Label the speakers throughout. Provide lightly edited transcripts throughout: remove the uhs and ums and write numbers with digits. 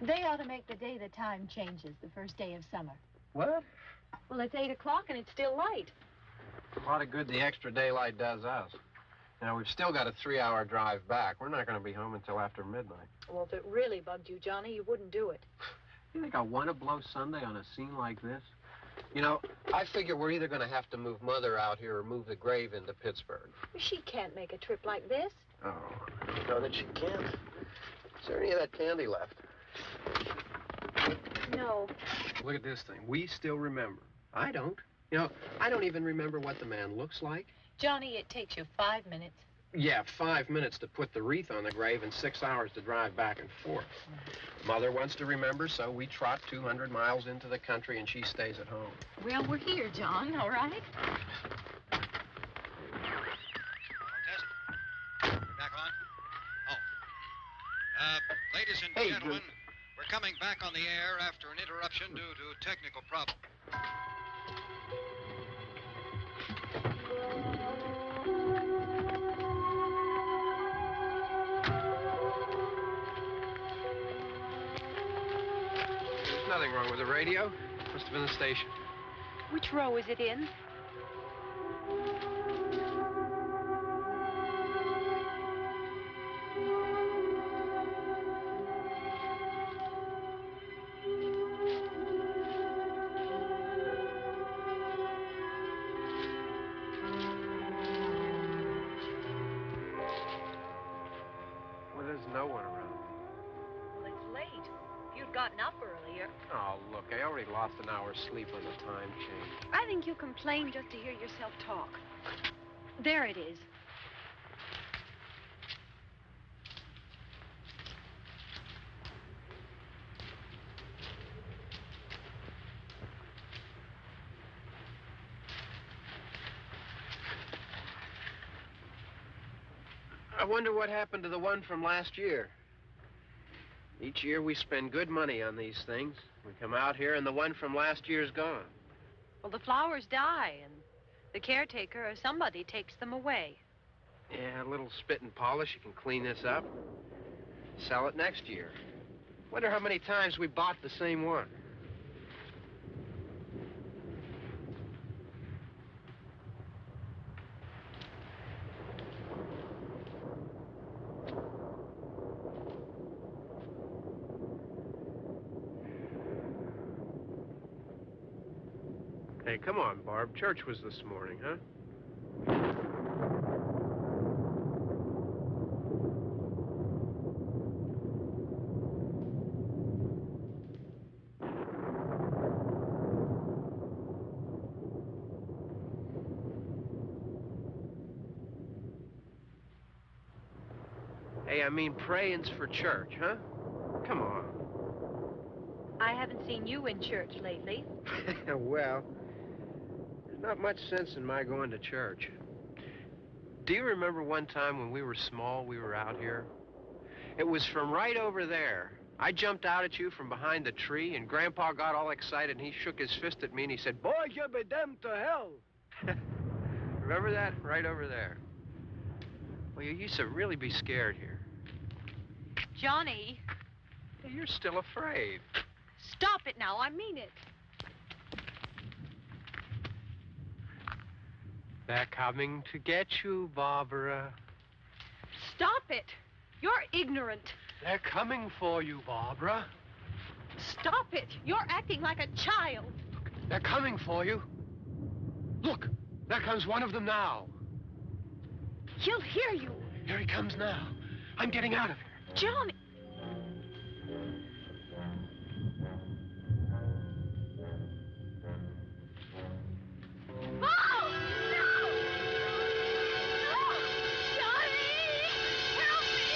Speaker 1: They ought to make the day the time changes, the first day of summer.
Speaker 2: What?
Speaker 1: Well, it's 8 o'clock and it's still light.
Speaker 2: A lot of good the extra daylight does us. Now, we've still got a 3-hour drive back. We're not going to be home until after midnight.
Speaker 1: Well, if it really bugged you, Johnny, you wouldn't do it.
Speaker 2: You think I want to blow Sunday on a scene like this? You know, I figure we're either going to have to move Mother out here or move the grave into Pittsburgh.
Speaker 1: She can't make a trip like this.
Speaker 2: Oh, you know that she can't. Is there any of that candy left?
Speaker 1: No.
Speaker 2: Look at this thing. We still remember. I don't. You know, I don't even remember what the man looks like.
Speaker 1: Johnny, it takes you 5 minutes.
Speaker 2: Yeah, 5 minutes to put the wreath on the grave and 6 hours to drive back and forth. Mother wants to remember, so we trot 200 miles into the country and she stays at home.
Speaker 1: Well, we're here, John, all right?
Speaker 3: Test. We're back on? Oh. Ladies and gentlemen, we're coming back on the air after an interruption due to technical problem.
Speaker 2: There's nothing wrong with the radio. Must have been the station.
Speaker 1: Which row is it in?
Speaker 2: Well, there's no one around.
Speaker 1: Well, it's late. If you'd gotten up earlier.
Speaker 2: Oh, look, I already lost an hour's sleep on the time change.
Speaker 1: I think you complain just to hear yourself talk. There it is.
Speaker 2: I wonder what happened to the one from last year. Each year we spend good money on these things. We come out here and the one from last year's gone.
Speaker 1: Well, the flowers die, and the caretaker or somebody takes them away.
Speaker 2: Yeah, a little spit and polish. You can clean this up. Sell it next year. Wonder how many times we bought the same one. Hey, come on, Barb. Church was this morning, huh? Hey, I mean praying's for church, huh? Come on.
Speaker 1: I haven't seen you in church lately.
Speaker 2: Well, there's not much sense in my going to church. Do you remember one time when we were small, we were out here? It was from right over there. I jumped out at you from behind the tree, and Grandpa got all excited, and he shook his fist at me, and he said, "Boys, you'll be damned to hell." Remember that? Right over there. Well, you used to really be scared here.
Speaker 1: Johnny.
Speaker 2: Hey, you're still afraid.
Speaker 1: Stop it now. I mean it.
Speaker 2: They're coming to get you, Barbara.
Speaker 1: Stop it. You're ignorant.
Speaker 2: They're coming for you, Barbara.
Speaker 1: Stop it. You're acting like a child.
Speaker 2: They're coming for you. Look, there comes one of them now.
Speaker 1: He'll hear you.
Speaker 2: Here he comes now. I'm getting out of here.
Speaker 1: Johnny. Oh, no! No! Johnny! Help me!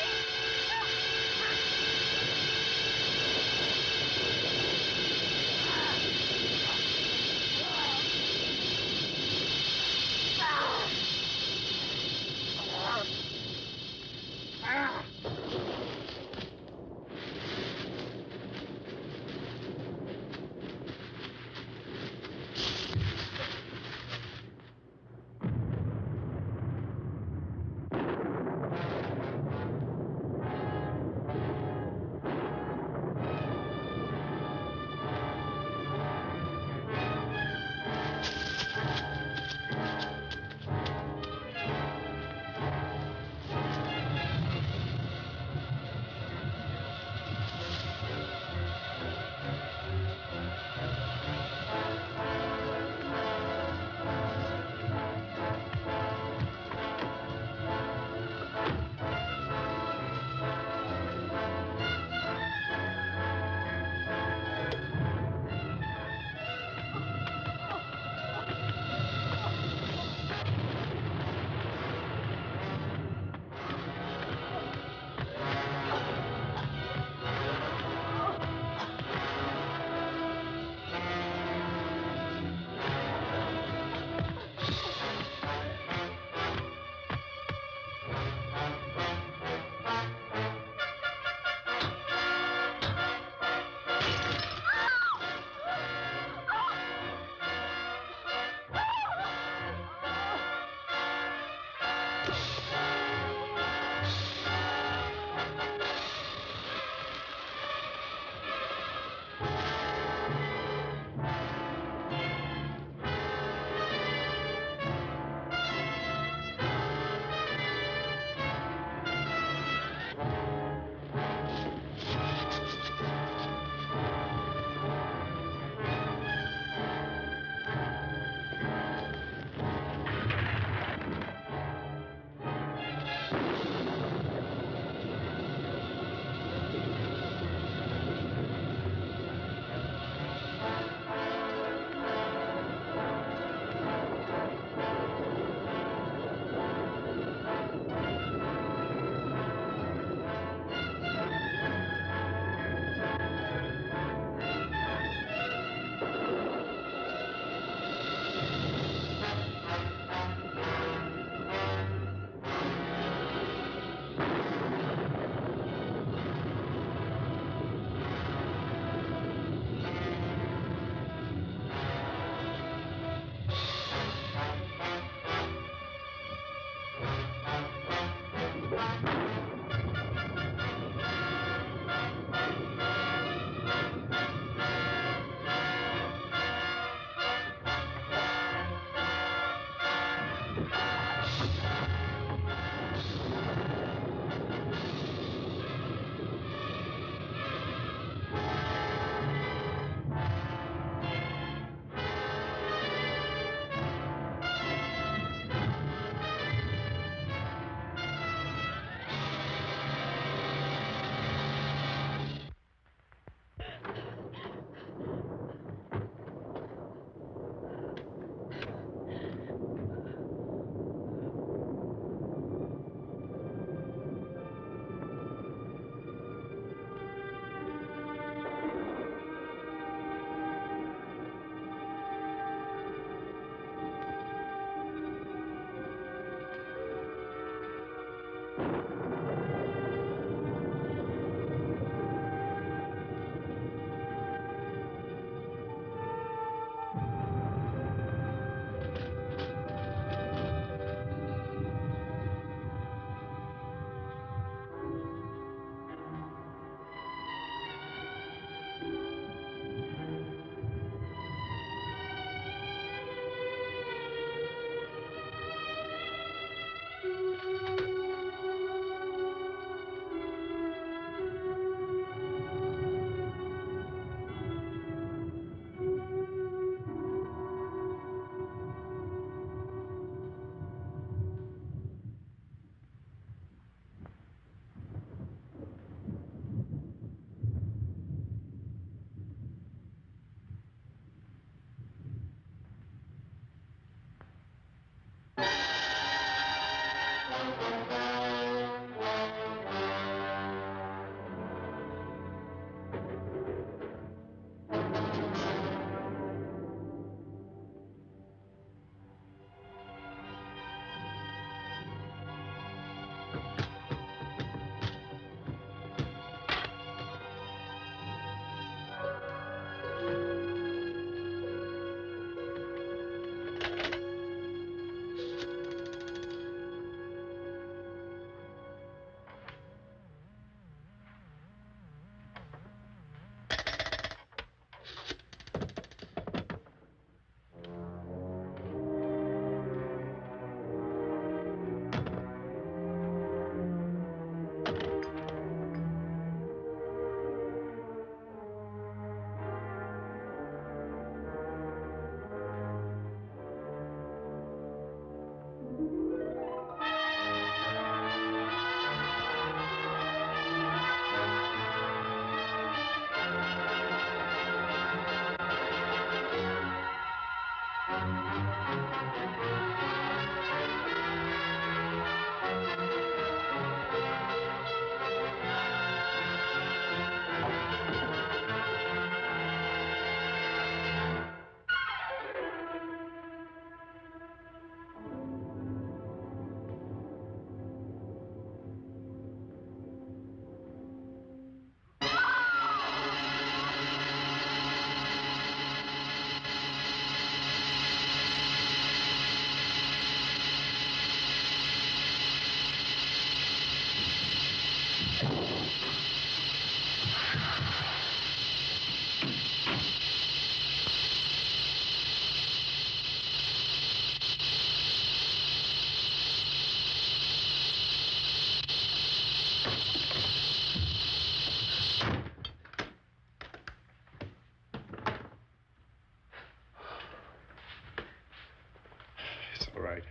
Speaker 4: All right.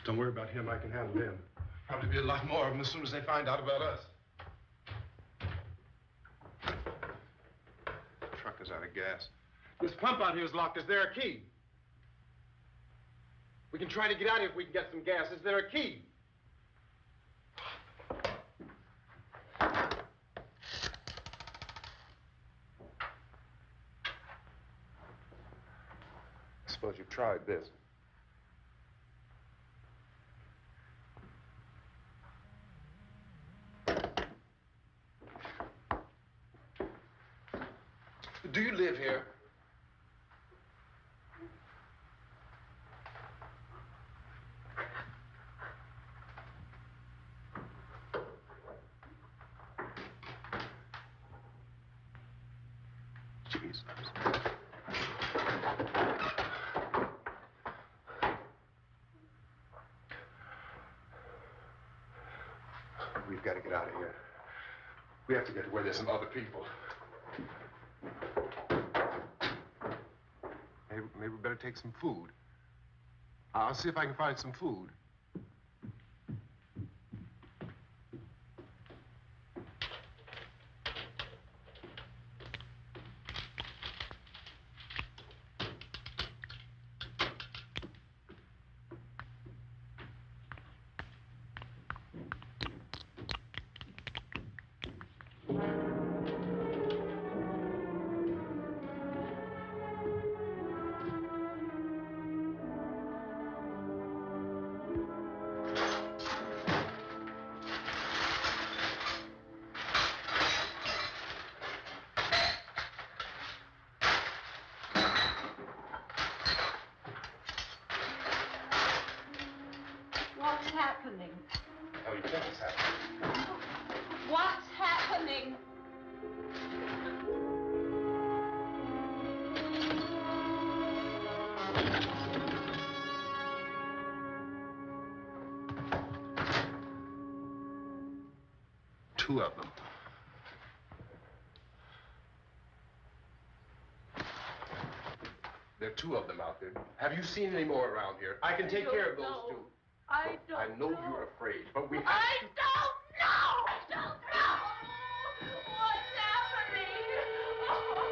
Speaker 4: Don't worry about him. I can handle him. Probably be a lot more of them as soon as they find out about us. The truck is out of gas. This pump out here is locked. Is there a key? We can try to get out here if we can get some gas. Is there a key? I suppose you've tried this. Do you live here? Jesus. We've got to get out of here. We have to get to where there's some other people. Maybe we better take some food. I'll see if I can find some food.
Speaker 1: What's happening?
Speaker 4: Oh, you think it's happening?
Speaker 1: What's happening?
Speaker 4: Two of them. There are two of them out there. Have you seen any more around here? I can take care of those two.
Speaker 1: I don't
Speaker 4: I know you're afraid, but we have
Speaker 1: I
Speaker 4: to...
Speaker 1: don't know! I don't know! What's happening? Oh.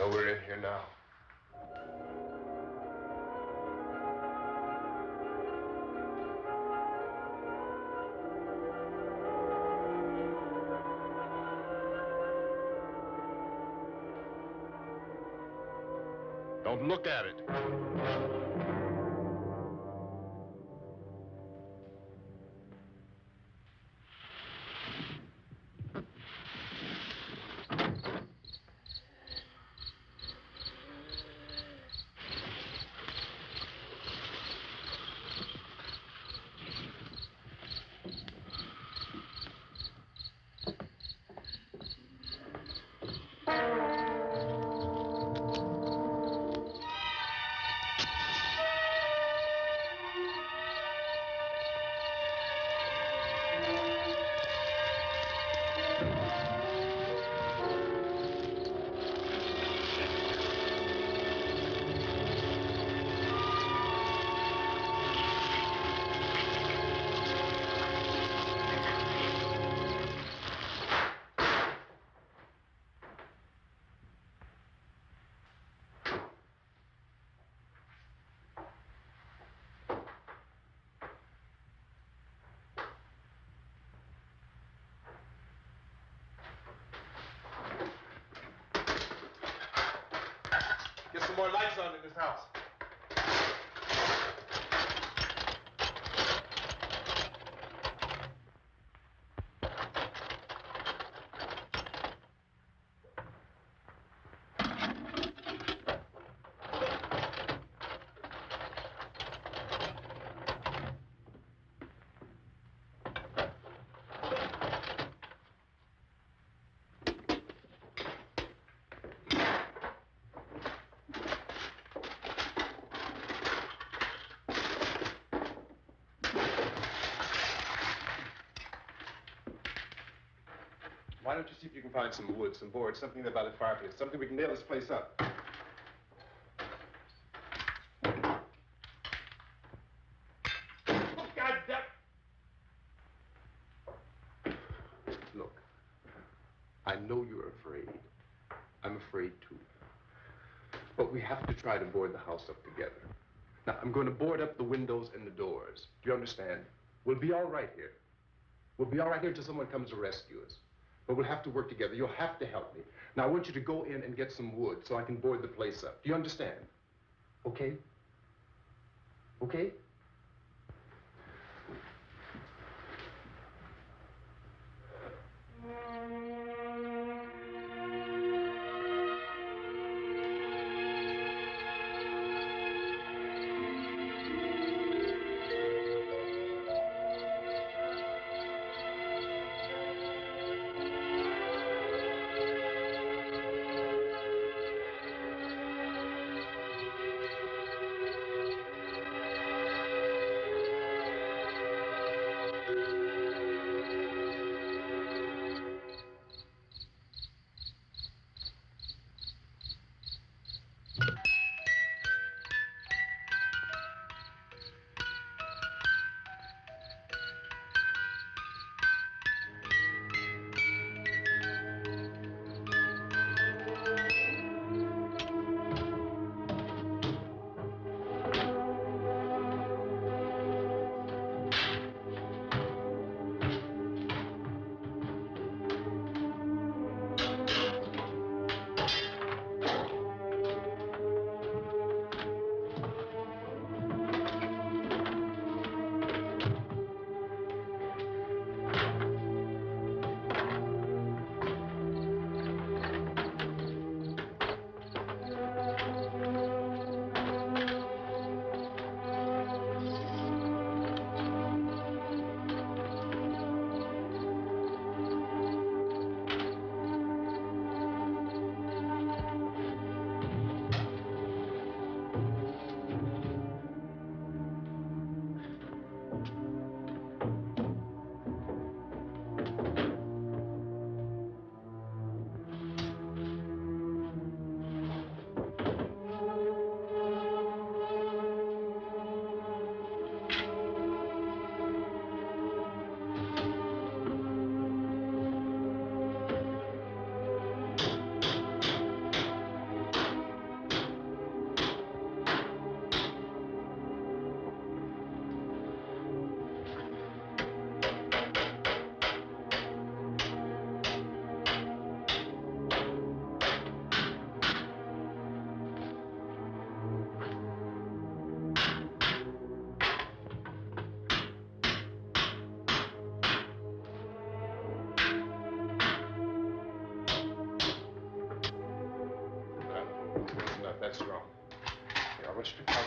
Speaker 4: know we're in here now. Don't look at it. Get some more lights on in this house. Why don't you see if you can find some wood, some board, something there by the fireplace, something we can nail this place up. God damn. Look, I know you're afraid. I'm afraid too. But we have to try to board the house up together. Now, I'm going to board up the windows and the doors. Do you understand? We'll be all right here. We'll be all right here until someone comes to rescue us. But we'll have to work together. You'll have to help me. Now, I want you to go in and get some wood so I can board the place up. Do you understand? Okay? Okay?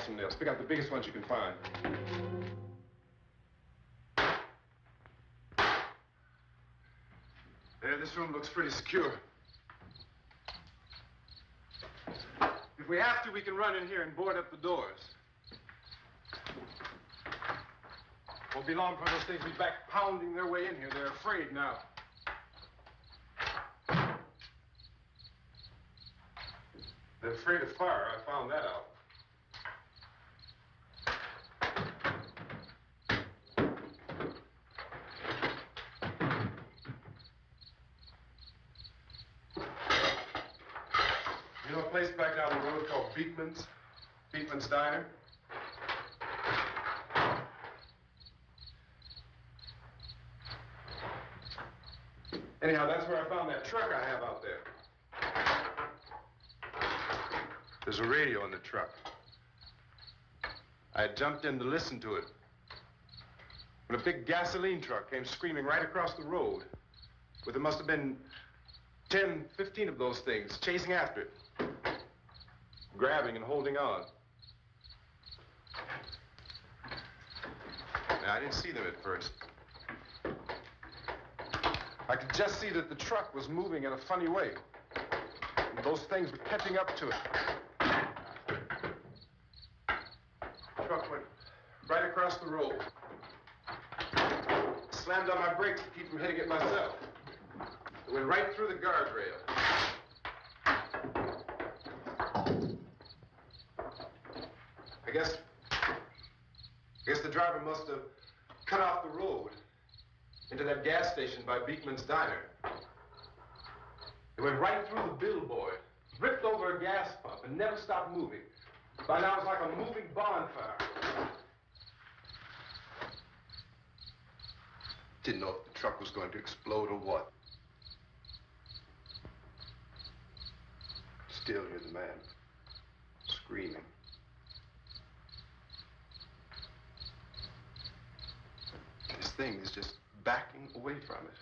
Speaker 4: some nails. Pick out the biggest ones you can find. There, this room looks pretty secure. If we have to, we can run in here and board up the doors. Won't be long before those things will be back pounding their way in here. They're afraid now. They're afraid of fire. I found that out. You know a place back down the road called Beekman's Diner? Anyhow, that's where I found that truck I have out there. There's a radio in the truck. I jumped in to listen to it when a big gasoline truck came screaming right across the road. Well, there must have been 10, 15 of those things chasing after it, grabbing and holding on. Now, I didn't see them at first. I could just see that the truck was moving in a funny way. And those things were catching up to it. The truck went right across the road. Slammed on my brakes to keep from hitting it myself. It went right through the guardrail. I guess the driver must have cut off the road into that gas station by Beekman's Diner. It went right through the billboard, ripped over a gas pump, and never stopped moving. By now, it was like a moving bonfire. Didn't know if the truck was going to explode or what. Still hear the man screaming. This thing is just backing away from it.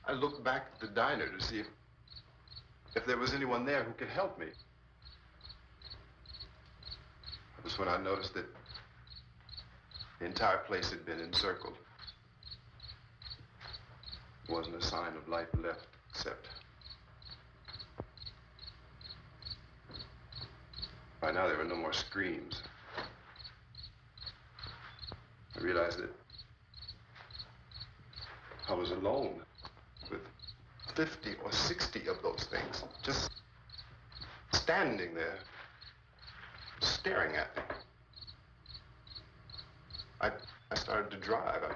Speaker 4: I looked back at the diner to see if there was anyone there who could help me. That was when I noticed that the entire place had been encircled. There wasn't a sign of life left, except by now there were no more screams. I realized that I was alone with 50 or 60 of those things, just standing there, staring at me. I started to drive. I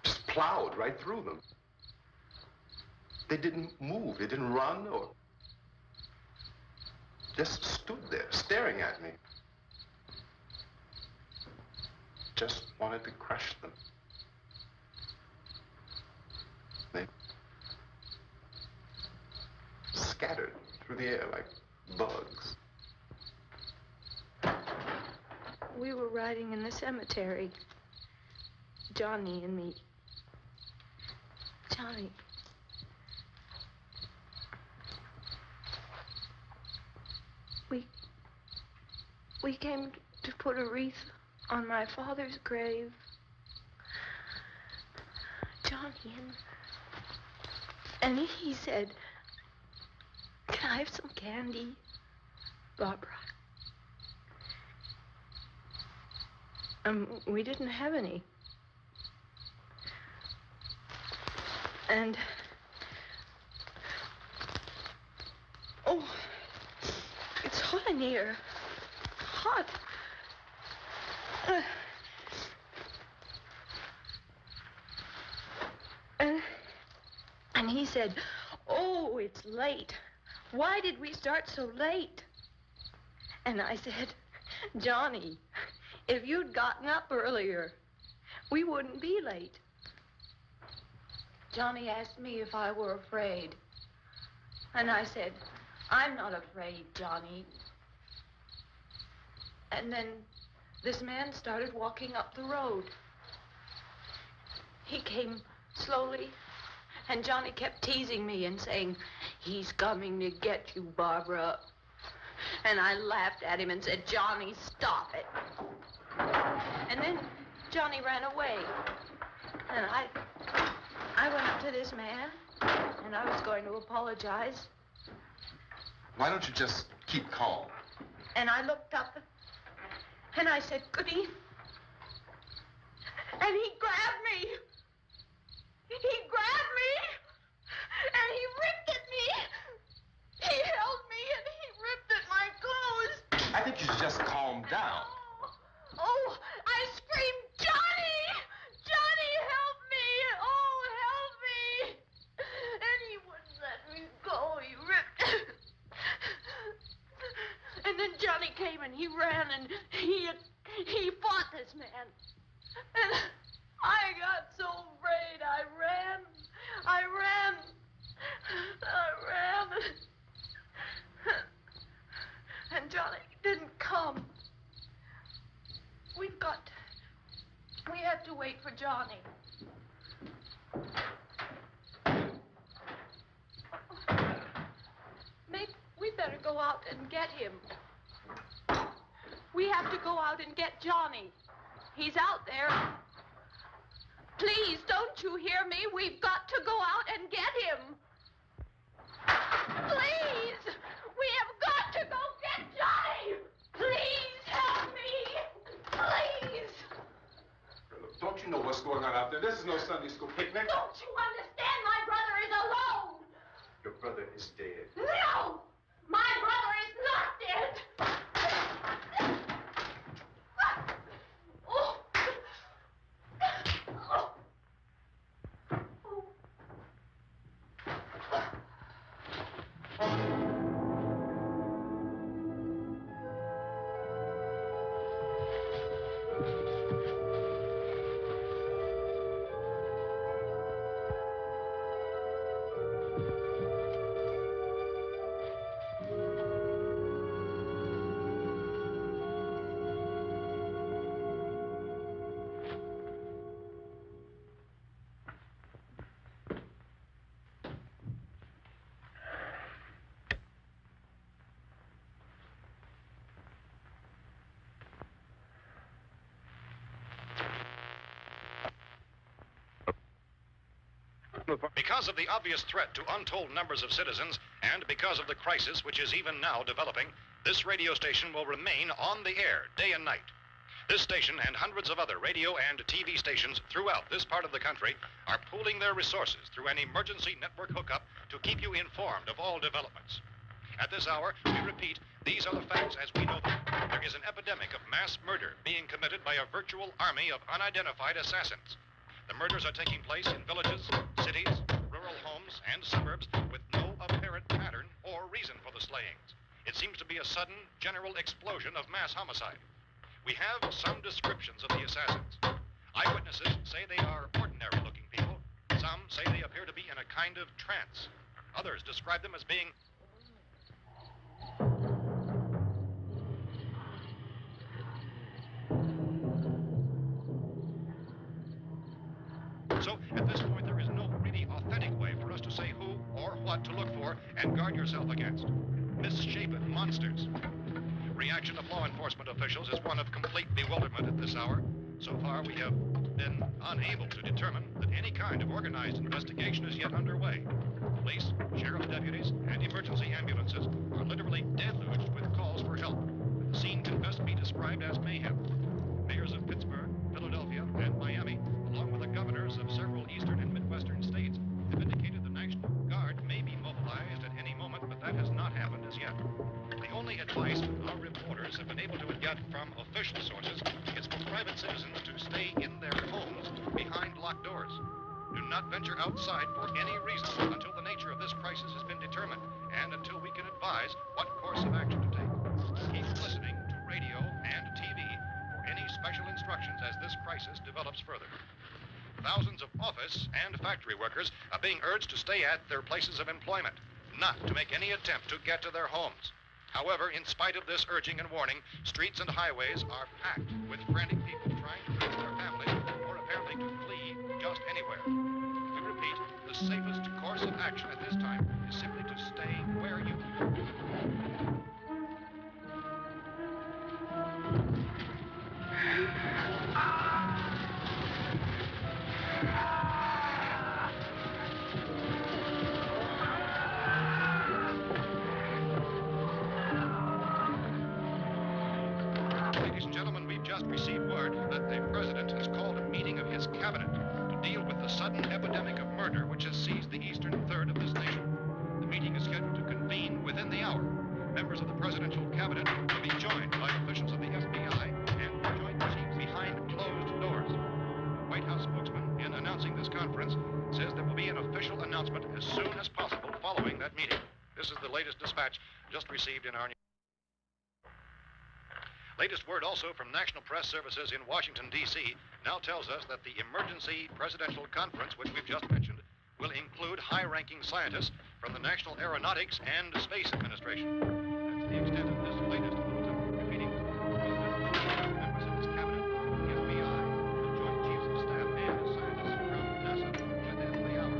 Speaker 4: just plowed right through them. They didn't move. They didn't run or just stood there, staring at me. Just wanted to crush them. They scattered through the air like bugs.
Speaker 5: We were riding in the cemetery, Johnny and me. Johnny. We came to put a wreath on my father's grave. Johnny, and he said, "Can I have some candy, Barbara?" We didn't have any. And oh, it's hot in here. Hot. And he said, "Oh, it's late. Why did we start so late?" And I said, "Johnny, if you'd gotten up earlier, we wouldn't be late." Johnny asked me if I were afraid. And I said, "I'm not afraid, Johnny." And then this man started walking up the road. He came slowly, and Johnny kept teasing me and saying, He's coming to get you, Barbara. And I laughed at him and said, Johnny, stop it. And then Johnny ran away. And I went up to this man, and I was going to apologize.
Speaker 4: Why don't you just keep calm?
Speaker 5: And I looked up, and I said, Goody. And he grabbed me. He grabbed me, and he ripped at me. He held me, and he ripped at my clothes.
Speaker 4: I think you should just calm down.
Speaker 5: Oh, I screamed, Johnny! Johnny, help me! Oh, help me! And he wouldn't let me go. He ripped. And then Johnny came and he ran and he fought this man. And I got so afraid. I ran. And Johnny didn't come. We have to wait for Johnny. Maybe we better go out and get him. We have to go out and get Johnny. He's out there. Please, don't you hear me? We've got to go out and get him. Please! We have got to go get Johnny! Please help me! Please!
Speaker 4: Look, don't you know what's going on out there? This is no Sunday school picnic.
Speaker 5: Don't you understand? My brother is alone!
Speaker 4: Your brother is dead.
Speaker 5: No! My brother is not dead! Oh. Oh.
Speaker 3: Because of the obvious threat to untold numbers of citizens, and because of the crisis which is even now developing, this radio station will remain on the air day and night. This station and hundreds of other radio and TV stations throughout this part of the country are pooling their resources through an emergency network hookup to keep you informed of all developments. At this hour, we repeat, these are the facts as we know them. There is an epidemic of mass murder being committed by a virtual army of unidentified assassins. The murders are taking place in villages, cities, rural homes, and suburbs with no apparent pattern or reason for the slayings. It seems to be a sudden, general explosion of mass homicide. We have some descriptions of the assassins. Eyewitnesses say they are ordinary-looking people. Some say they appear to be in a kind of trance. Others describe them as being So, at this point, there is no really authentic way for us to say who or what to look for and guard yourself against. Misshapen monsters. Reaction of law enforcement officials is one of complete bewilderment at this hour. So far, we have been unable to determine that any kind of organized investigation is yet underway. Police, sheriff's deputies, and emergency ambulances are literally deluged with calls for help. The scene can best be described as mayhem. Mayors of Pittsburgh, Philadelphia, and Miami, along with the governors of several eastern and midwestern states, have indicated the National Guard may be mobilized at any moment, but that has not happened as yet. The only advice our reporters have been able to get from official sources is for private citizens to stay in their homes behind locked doors. Do not venture outside for any reason until the nature of this crisis has been determined and until we can advise what course of action to take. Keep listening to radio and TV for any special instructions as this crisis develops further. Thousands of office and factory workers are being urged to stay at their places of employment, not to make any attempt to get to their homes. However, in spite of this urging and warning, streets and highways are packed with frantic people trying to reach their families or apparently to flee just anywhere. We repeat, the safest course of action at this time is simply to stay in announcing this conference says there will be an official announcement as soon as possible following that meeting. This is the latest dispatch just received in our latest word also from National Press Services in Washington, D.C. now tells us that the emergency presidential conference, which we've just mentioned, will include high-ranking scientists from the National Aeronautics and Space Administration. That's the extent of this latest bulletin. Meetings with members of his cabinet, the FBI, the Joint Chiefs of Staff, and scientists from NASA within the hour.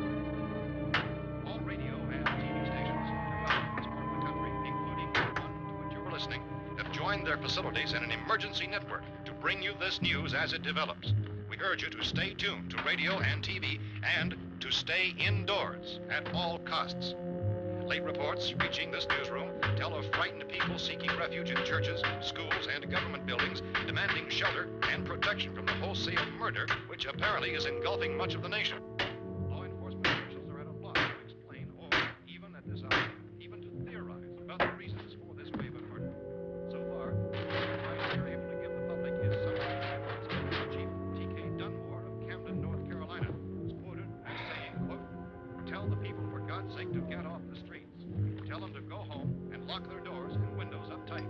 Speaker 3: All radio and TV stations throughout this part of the country, including the one to which you were listening, have joined their facilities in an emergency network to bring you this news as it develops. We urge you to stay tuned to radio and TV and to stay indoors at all costs. Late reports reaching this newsroom tell of frightened people seeking refuge in churches, schools, and government buildings, demanding shelter and protection from the wholesale murder which apparently is engulfing much of the nation. Law enforcement officials are at a loss to explain or, even at this hour, even to theorize about the reasons for this wave of murder. So far, the advice they're able to give the public is summary reports of Chief T.K. Dunmore of Camden, North Carolina, who's quoted as saying, quote, "Tell the people, for God's sake, to get off the streets. Tell them to go home and lock their doors and windows up tight.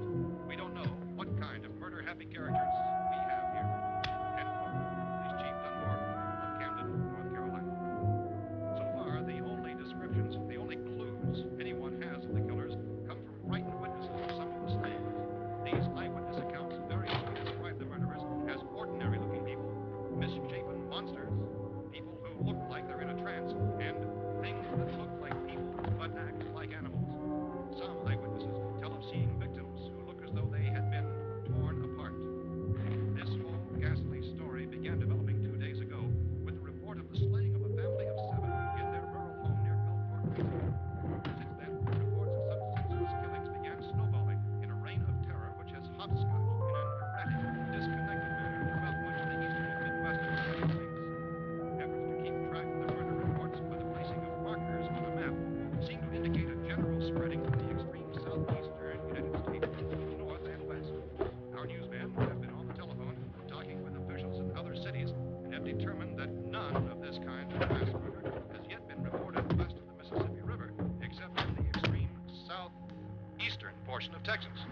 Speaker 3: We don't know what kind of murder-happy characters we have here." End quote. This Chief Dunmore of Camden, North Carolina. So far, the only descriptions, the only clues anyone has of the killers come from frightened witnesses of some of the slayings. These eyewitness accounts variously describe the murderers as ordinary-looking people, misshapen monsters, people who look like they're in a trance, and things that look like people but act like animals. Some eyewitnesses tell of seeing victims who look as though they had been torn apart. This whole ghastly story began developing 2 days ago with the report of the slaying of a family of 7 in their rural home near Gulfport, Louisiana. Since then, reports of such senseless killings began snowballing in a reign of terror which has hopscotched in an erratic, disconnected manner throughout much of the eastern and midwestern United States. Efforts to keep track of the murder reports by the placing of markers on a map seem to indicate a general spreading from the extreme southeastern United States to the north and west. Our newsmen have been on the telephone talking with officials in other cities and have determined that none of this kind of mass murder has yet been reported west of the Mississippi River, except in the extreme southeastern portion of Texas.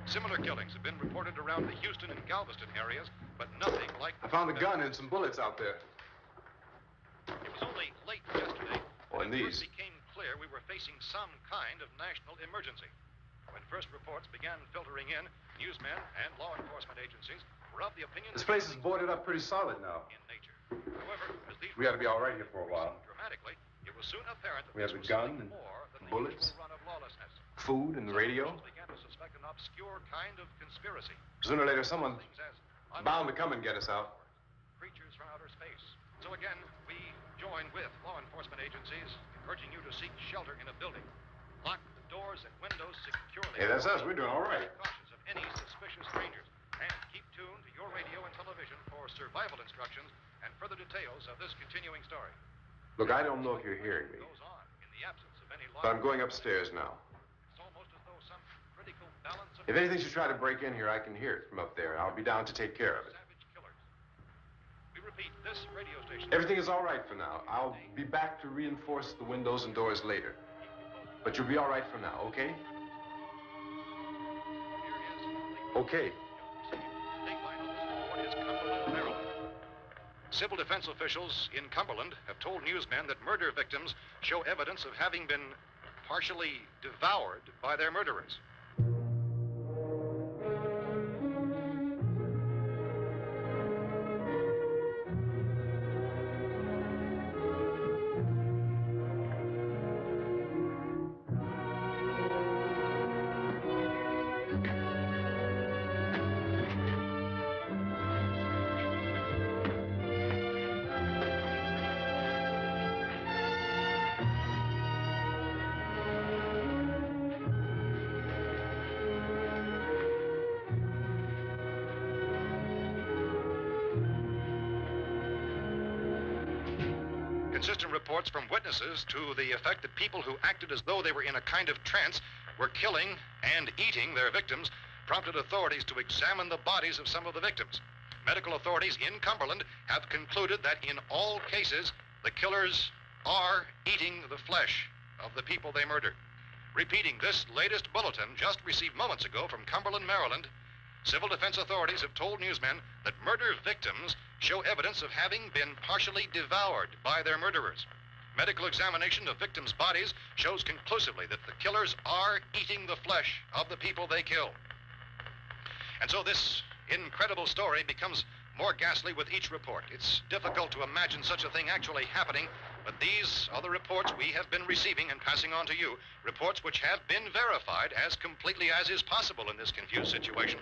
Speaker 3: Similar killings have been reported around the Houston and Galveston areas, but nothing like
Speaker 4: I found a gun and some bullets out there.
Speaker 3: It was only late yesterday
Speaker 4: Oh, and
Speaker 3: when it first
Speaker 4: these.
Speaker 3: became clear we were facing some kind of national emergency. When first reports began filtering in, newsmen and law enforcement agencies were of the opinion
Speaker 4: This place is boarded up pretty solid now.
Speaker 3: in nature. However, as these
Speaker 4: We ought to be all right here for a while.
Speaker 3: dramatically, it was soon apparent that
Speaker 4: We have
Speaker 3: this
Speaker 4: the
Speaker 3: was
Speaker 4: gun
Speaker 3: something
Speaker 4: and
Speaker 3: more than the
Speaker 4: bullets.
Speaker 3: usual run of lawlessness.
Speaker 4: Food and the radio.
Speaker 3: Some officials began to suspect an obscure kind of conspiracy.
Speaker 4: Sooner or later, someone's
Speaker 3: Things as
Speaker 4: bound to come and get us out.
Speaker 3: creatures from outer space. So again, we join with law enforcement agencies, urging you to seek shelter in a building. Lock the doors and windows securely.
Speaker 4: Hey, that's us. We're doing all right.
Speaker 3: Be cautious of any suspicious strangers. And keep tuned to your radio and television for survival instructions and further details of this continuing story.
Speaker 4: Look, I don't know if you're hearing me,
Speaker 3: Goes on in the absence of any law.
Speaker 4: but I'm going upstairs now.
Speaker 3: It's almost as though some critical balance of
Speaker 4: If anything should try to break in here, I can hear it from up there. I'll be down to take care of it.
Speaker 3: savage killers. We repeat, this radio station.
Speaker 4: Everything is all right for now. I'll be back to reinforce the windows and doors later. But you'll be all right for now, okay? Okay.
Speaker 3: Civil defense officials in Cumberland have told newsmen that murder victims show evidence of having been partially devoured by their murderers. Consistent reports from witnesses to the effect that people who acted as though they were in a kind of trance were killing and eating their victims prompted authorities to examine the bodies of some of the victims. Medical authorities in Cumberland have concluded that in all cases, the killers are eating the flesh of the people they murdered. Repeating this latest bulletin just received moments ago from Cumberland, Maryland, civil defense authorities have told newsmen that murder victims show evidence of having been partially devoured by their murderers. Medical examination of victims' bodies shows conclusively that the killers are eating the flesh of the people they kill. And so this incredible story becomes more ghastly with each report. It's difficult to imagine such a thing actually happening, but these are the reports we have been receiving and passing on to you, reports which have been verified as completely as is possible in this confused situation.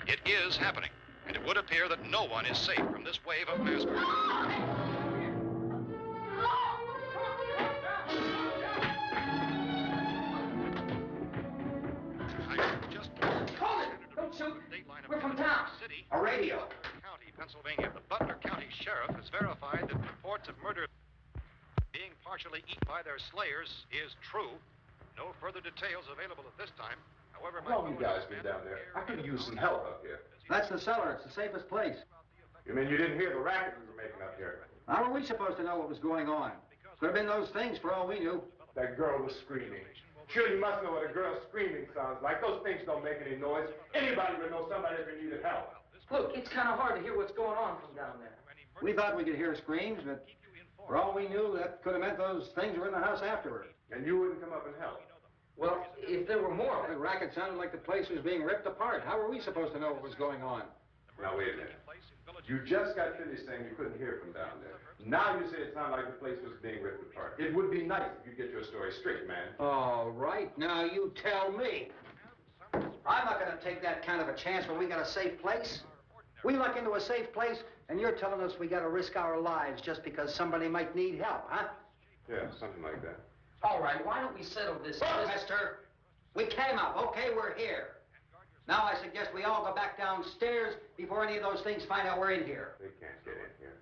Speaker 3: It is happening, and it would appear that no one is safe from this wave of mass murder.
Speaker 6: We're from town. A radio.
Speaker 3: County, Pennsylvania. The Butler County Sheriff has verified that reports of murder being partially eaten by their slayers is true. No further details available at this time. However,
Speaker 4: How long you guys been down there? I could use some help up here.
Speaker 6: That's the cellar. It's the safest place.
Speaker 4: You mean you didn't hear the racket we were making up here?
Speaker 6: How were we supposed to know what was going on? Could have been those things for all we knew.
Speaker 4: That girl was screaming. Sure, you must know what a girl screaming sounds like. Those things don't make any noise. Anybody would know somebody ever needed help.
Speaker 7: Look, it's kind of hard to hear what's going on from down there.
Speaker 6: We thought we could hear screams, but for all we knew, that could have meant those things were in the house afterward.
Speaker 4: And you wouldn't come up and help?
Speaker 7: Well, if there were more...
Speaker 6: The racket sounded like the place was being ripped apart. How were we supposed to know what was going on?
Speaker 4: Now, wait a minute. You just got finished saying you couldn't hear from down there. Now you say it sounded like the place was being ripped apart. It would be nice if you get your story straight, man.
Speaker 6: All right, now you tell me. I'm not going to take that kind of a chance when we got a safe place. We luck into a safe place, and you're telling us we got to risk our lives just because somebody might need help, huh?
Speaker 4: Yeah, something like that.
Speaker 7: All right, why don't we settle this...
Speaker 6: Look, mister, we came up. Okay, we're here. Now I suggest we all go back downstairs before any of those things find out we're in here.
Speaker 4: They can't get in here.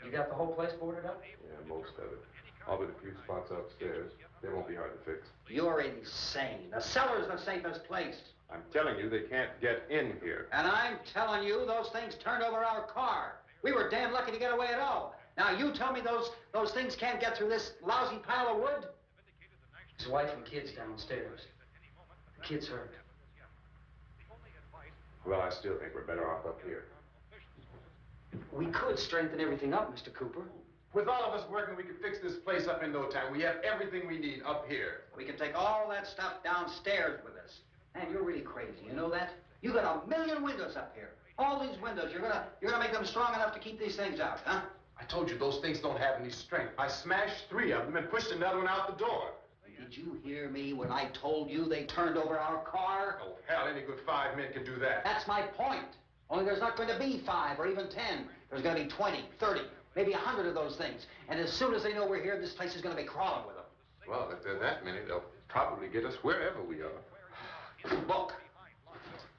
Speaker 7: You got the whole place boarded up?
Speaker 4: Yeah, most of it. All but a few spots upstairs. They won't be hard to fix.
Speaker 6: You're insane. The cellar's the safest place.
Speaker 4: I'm telling you, they can't get in here.
Speaker 6: And I'm telling you, those things turned over our car. We were damn lucky to get away at all. Now you tell me those things can't get through this lousy pile of wood?
Speaker 7: His wife and kids downstairs. The kid's hurt.
Speaker 4: Well, I still think we're better off up here.
Speaker 7: We could strengthen everything up, Mr. Cooper.
Speaker 4: With all of us working, we can fix this place up in no time. We have everything we need up here.
Speaker 6: We can take all that stuff downstairs with us. Man, you're really crazy, you know that? You got 1,000,000 windows up here. All these windows, you're gonna make them strong enough to keep these things out, huh?
Speaker 4: I told you those things don't have any strength. I smashed 3 of them and pushed another one out the door.
Speaker 6: Did you hear me when I told you they turned over our car?
Speaker 4: Oh, hell, any good 5 men can do that.
Speaker 6: That's my point. Only there's not going to be 5 or even 10. There's going to be 20, 30, maybe 100 of those things. And as soon as they know we're here, this place is going to be crawling with them.
Speaker 4: Well, if there are that many, they'll probably get us wherever we are.
Speaker 6: Look,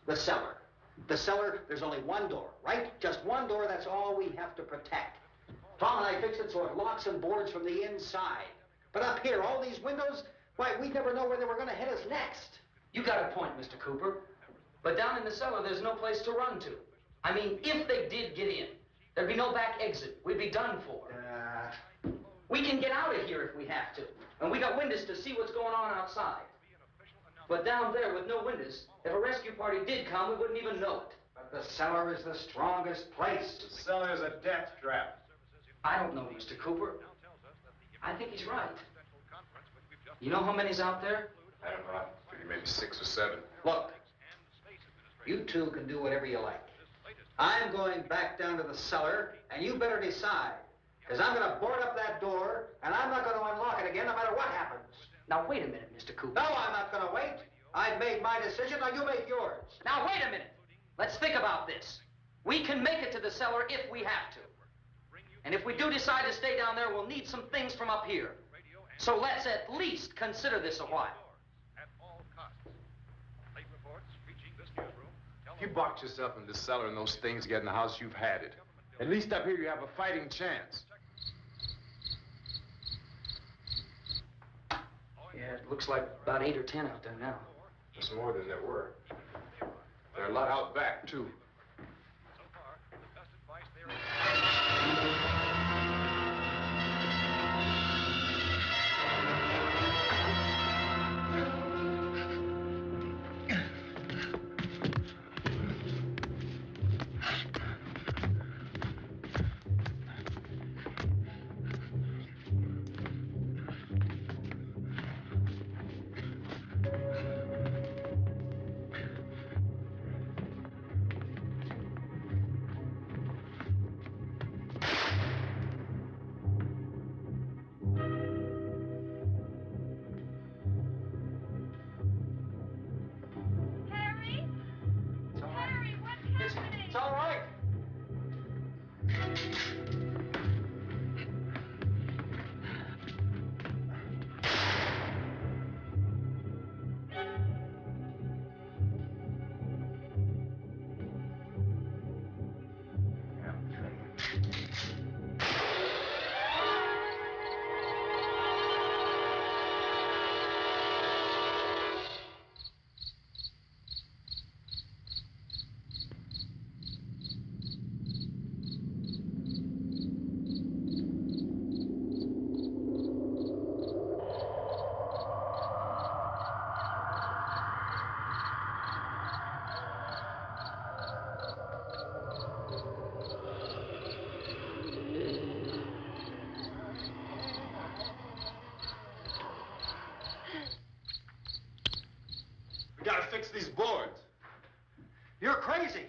Speaker 6: the cellar. The cellar, there's only one door, right? Just one door, that's all we have to protect. Tom and I fixed it so it locks and boards from the inside. But up here, all these windows, why, we'd never know where they were going to hit us next.
Speaker 7: You got a point, Mr. Cooper. But down in the cellar, there's no place to run to. I mean, if they did get in, there'd be no back exit. We'd be done for. We can get out of here if we have to. And we got windows to see what's going on outside. But down there with no windows, if a rescue party did come, we wouldn't even know it.
Speaker 6: But the cellar is the strongest place.
Speaker 4: The cellar is a death trap.
Speaker 7: I don't know, Mr. Cooper. I think he's right. You know how many's out there?
Speaker 4: I don't know. Maybe 6 or 7.
Speaker 6: Look, you two can do whatever you like. I'm going back down to the cellar, and you better decide. Because I'm going to board up that door, and I'm not going to unlock it again no matter what happens.
Speaker 7: Now, wait a minute, Mr. Cooper.
Speaker 6: No, I'm not going to wait. I've made my decision, now you make yours.
Speaker 7: Now, wait a minute. Let's think about this. We can make it to the cellar if we have to. And if we do decide to stay down there, we'll need some things from up here. So let's at least consider this a while.
Speaker 4: If you box yourself in the cellar and those things get in the house, you've had it. At least up here you have a fighting chance.
Speaker 7: Yeah, it looks like about 8 or 10 out there now.
Speaker 4: There's more than there were. There are a lot out back, too.
Speaker 8: these boards.
Speaker 6: You're crazy.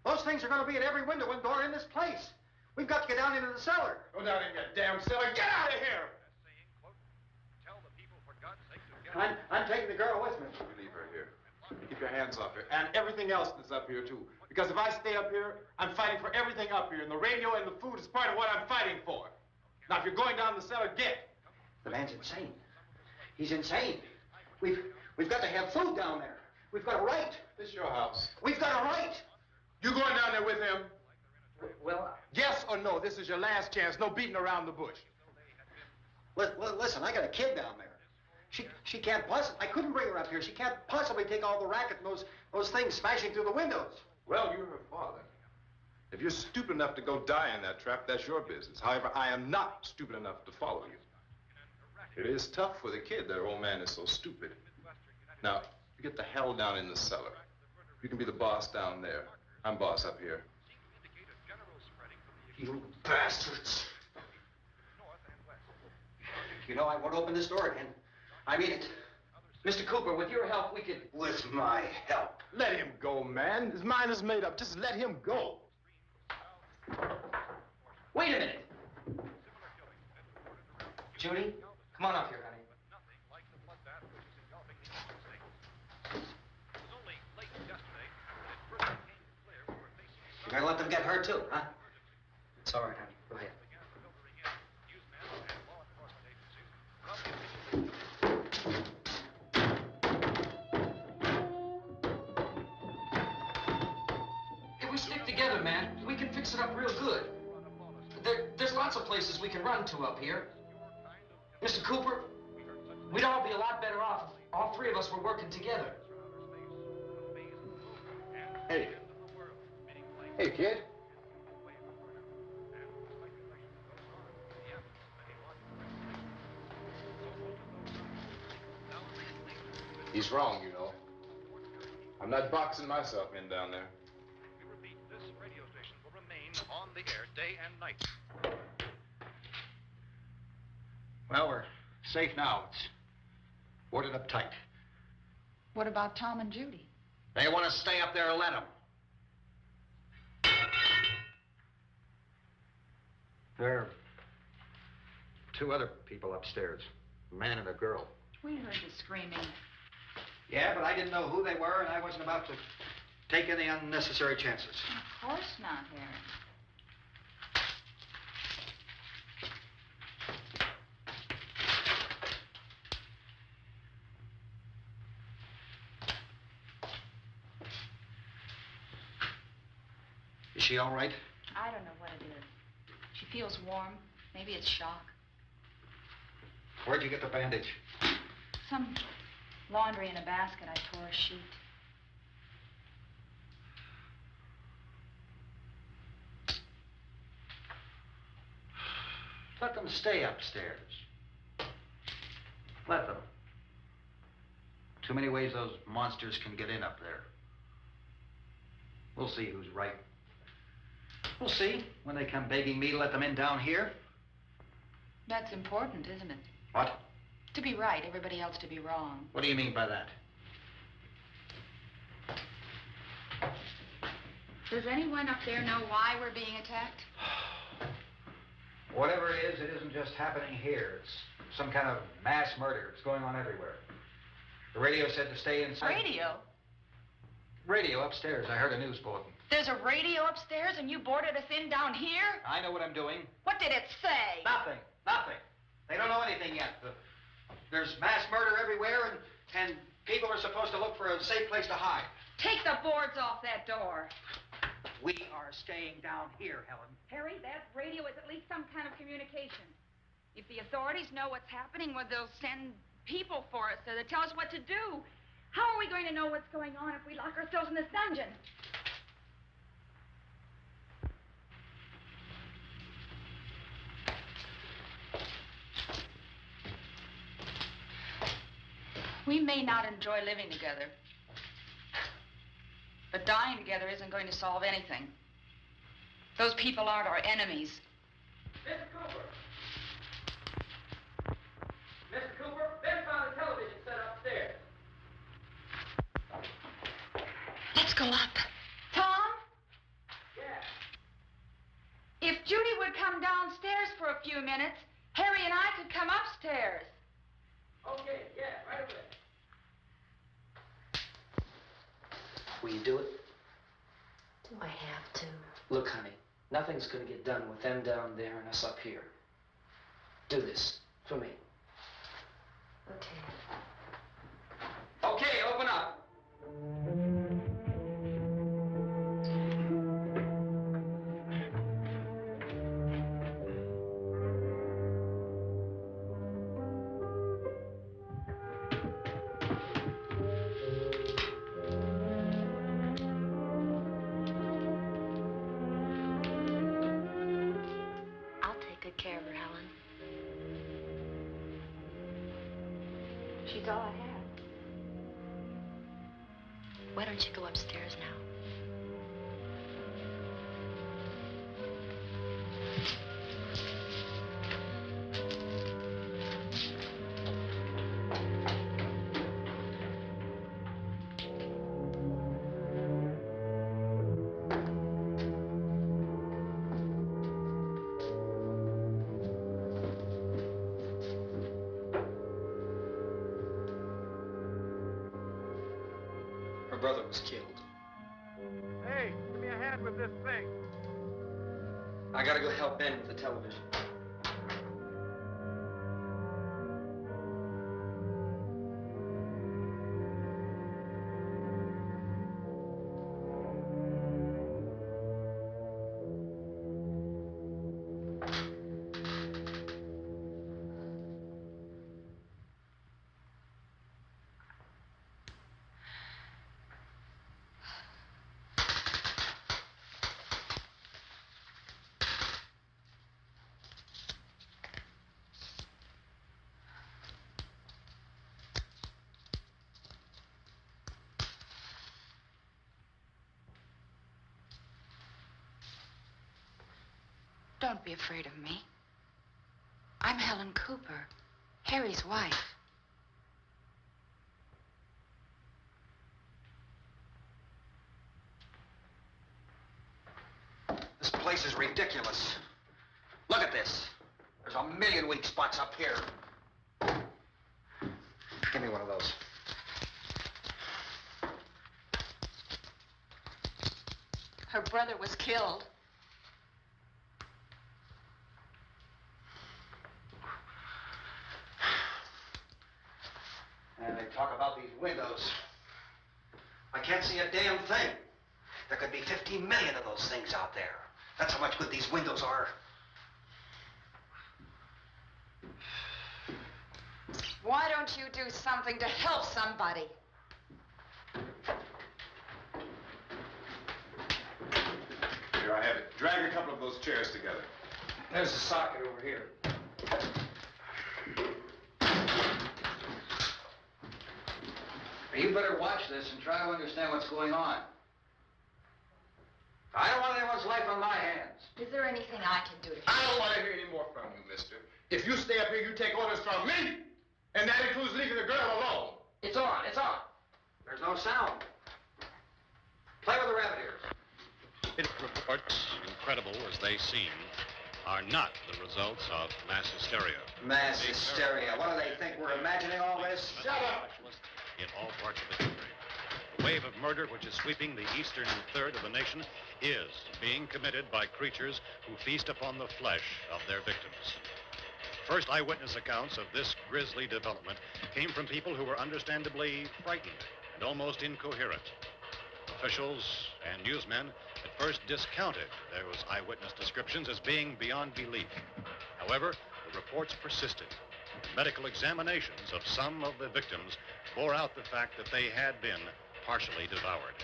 Speaker 6: Those things are going to be at every window and door in this place. We've got to get down into the cellar.
Speaker 8: Go down in your damn cellar. Get out of here!
Speaker 6: I'm taking the girl with me.
Speaker 8: You leave her here. Keep your hands off her. And everything else that's up here, too. Because if I stay up here, I'm fighting for everything up here. And the radio and the food is part of what I'm fighting for. Now, if you're going down the cellar, get.
Speaker 6: The man's insane. He's insane. We've got to have food down there. We've got a right.
Speaker 8: This is your house.
Speaker 6: We've got a right.
Speaker 8: You going down there with him?
Speaker 7: Well,
Speaker 8: Yes or no? This is your last chance. No beating around the bush.
Speaker 6: Listen, I got a kid down there. She can't possibly, I couldn't bring her up here. She can't possibly take all the racket and those things smashing through the windows.
Speaker 8: Well, you're her father. If you're stupid enough to go die in that trap, that's your business. However, I am not stupid enough to follow you. It is tough for the kid. That old man is so stupid. Now, you get the hell down in the cellar. You can be the boss down there. I'm boss up here.
Speaker 6: You bastards. You know, I won't open this door again. I mean it.
Speaker 7: Mr. Cooper, with your help, we could...
Speaker 6: With my help.
Speaker 8: Let him go, man. His mind is made up. Just let him go.
Speaker 7: Wait a minute. Judy, come on up here, honey.
Speaker 6: You're gonna let them get hurt too, huh?
Speaker 7: It's all right, honey. Go ahead. If we stick together, man, we can fix it up real good. There's lots of places we can run to up here. Mr. Cooper, we'd all be a lot better off if all three of us were working together.
Speaker 4: Hey. Hey, kid.
Speaker 8: He's wrong, you know. I'm not boxing myself in down there.
Speaker 3: We repeat, this radio station will remain on the air day and night.
Speaker 6: Well, we're safe now. It's boarded up tight.
Speaker 9: What about Tom and Judy?
Speaker 6: They want to stay up there, let them. There are two other people upstairs, a man and a girl.
Speaker 9: We heard the screaming.
Speaker 6: Yeah, but I didn't know who they were, and I wasn't about to take any unnecessary chances.
Speaker 9: Of course not, Harry.
Speaker 6: Is she all right?
Speaker 9: I don't know what it is. She feels warm. Maybe it's shock.
Speaker 6: Where'd you get the bandage?
Speaker 9: Some laundry in a basket. I tore a sheet.
Speaker 6: Let them stay upstairs. Let them. Too many ways those monsters can get in up there. We'll see who's right. We'll see when they come begging me to let them in down here.
Speaker 9: That's important, isn't it?
Speaker 6: What?
Speaker 9: To be right, everybody else to be wrong.
Speaker 6: What do you mean by that?
Speaker 9: Does anyone up there know why we're being attacked?
Speaker 6: Whatever it isn't just happening here. It's some kind of mass murder. It's going on everywhere. The radio said to stay inside.
Speaker 9: Radio?
Speaker 6: Radio upstairs. I heard a news bulletin.
Speaker 9: There's a radio upstairs and you boarded us in down here?
Speaker 6: I know what I'm doing.
Speaker 9: What did it say?
Speaker 6: Nothing. Nothing. They don't know anything yet. There's mass murder everywhere, and people are supposed to look for a safe place to hide.
Speaker 9: Take the boards off that door.
Speaker 6: We are staying down here, Helen.
Speaker 10: Harry, that radio is at least some kind of communication. If the authorities know what's happening, well, they'll send people for us to tell us what to do. How are we going to know what's going on if we lock ourselves in this dungeon?
Speaker 9: We may not enjoy living together, but dying together isn't going to solve anything. Those people aren't our enemies.
Speaker 7: Mr. Cooper! Mr. Cooper, Ben found a television set upstairs.
Speaker 10: for a few minutes. Harry and I could come upstairs.
Speaker 7: Okay, yeah, right away. Will you do it?
Speaker 5: Do I have to?
Speaker 7: Look, honey, nothing's gonna get done with them down there and us up here. Do this for me.
Speaker 5: Okay.
Speaker 7: Okay, open up.
Speaker 5: I'll take good care of her, Helen.
Speaker 10: She's all I have.
Speaker 5: Why don't you go upstairs now?
Speaker 7: Her brother was killed.
Speaker 2: Hey, give me a hand with this thing.
Speaker 7: I gotta go help Ben with the television.
Speaker 9: Don't be afraid of me. I'm Helen Cooper, Harry's wife.
Speaker 6: This place is ridiculous. Look at this. There's a million weak spots up here. Give me one of those.
Speaker 9: Her brother was killed.
Speaker 6: And they talk about these windows. I can't see a damn thing. There could be 15 million of those things out there. That's how much good these windows are.
Speaker 9: Why don't you do something to help somebody?
Speaker 8: Here, I have it. Drag a couple of those chairs together.
Speaker 7: There's a socket over here. You better watch this and try to understand what's going on. I don't want anyone's life on my hands.
Speaker 9: Is there anything I can do to
Speaker 8: I don't want to hear any more from you, mister. If you stay up here, you take orders from me. And that includes leaving the girl alone.
Speaker 7: It's on, it's on.
Speaker 6: There's no sound. Play with the rabbit ears.
Speaker 3: Reports, incredible as they seem, are not the results of mass hysteria.
Speaker 6: Mass hysteria. What do they think? We're imagining all this?
Speaker 3: Shut up! In all parts of the country. The wave of murder which is sweeping the eastern third of the nation is being committed by creatures who feast upon the flesh of their victims. First eyewitness accounts of this grisly development came from people who were understandably frightened and almost incoherent. Officials and newsmen at first discounted those eyewitness descriptions as being beyond belief. However, the reports persisted. Medical examinations of some of the victims bore out the fact that they had been partially devoured.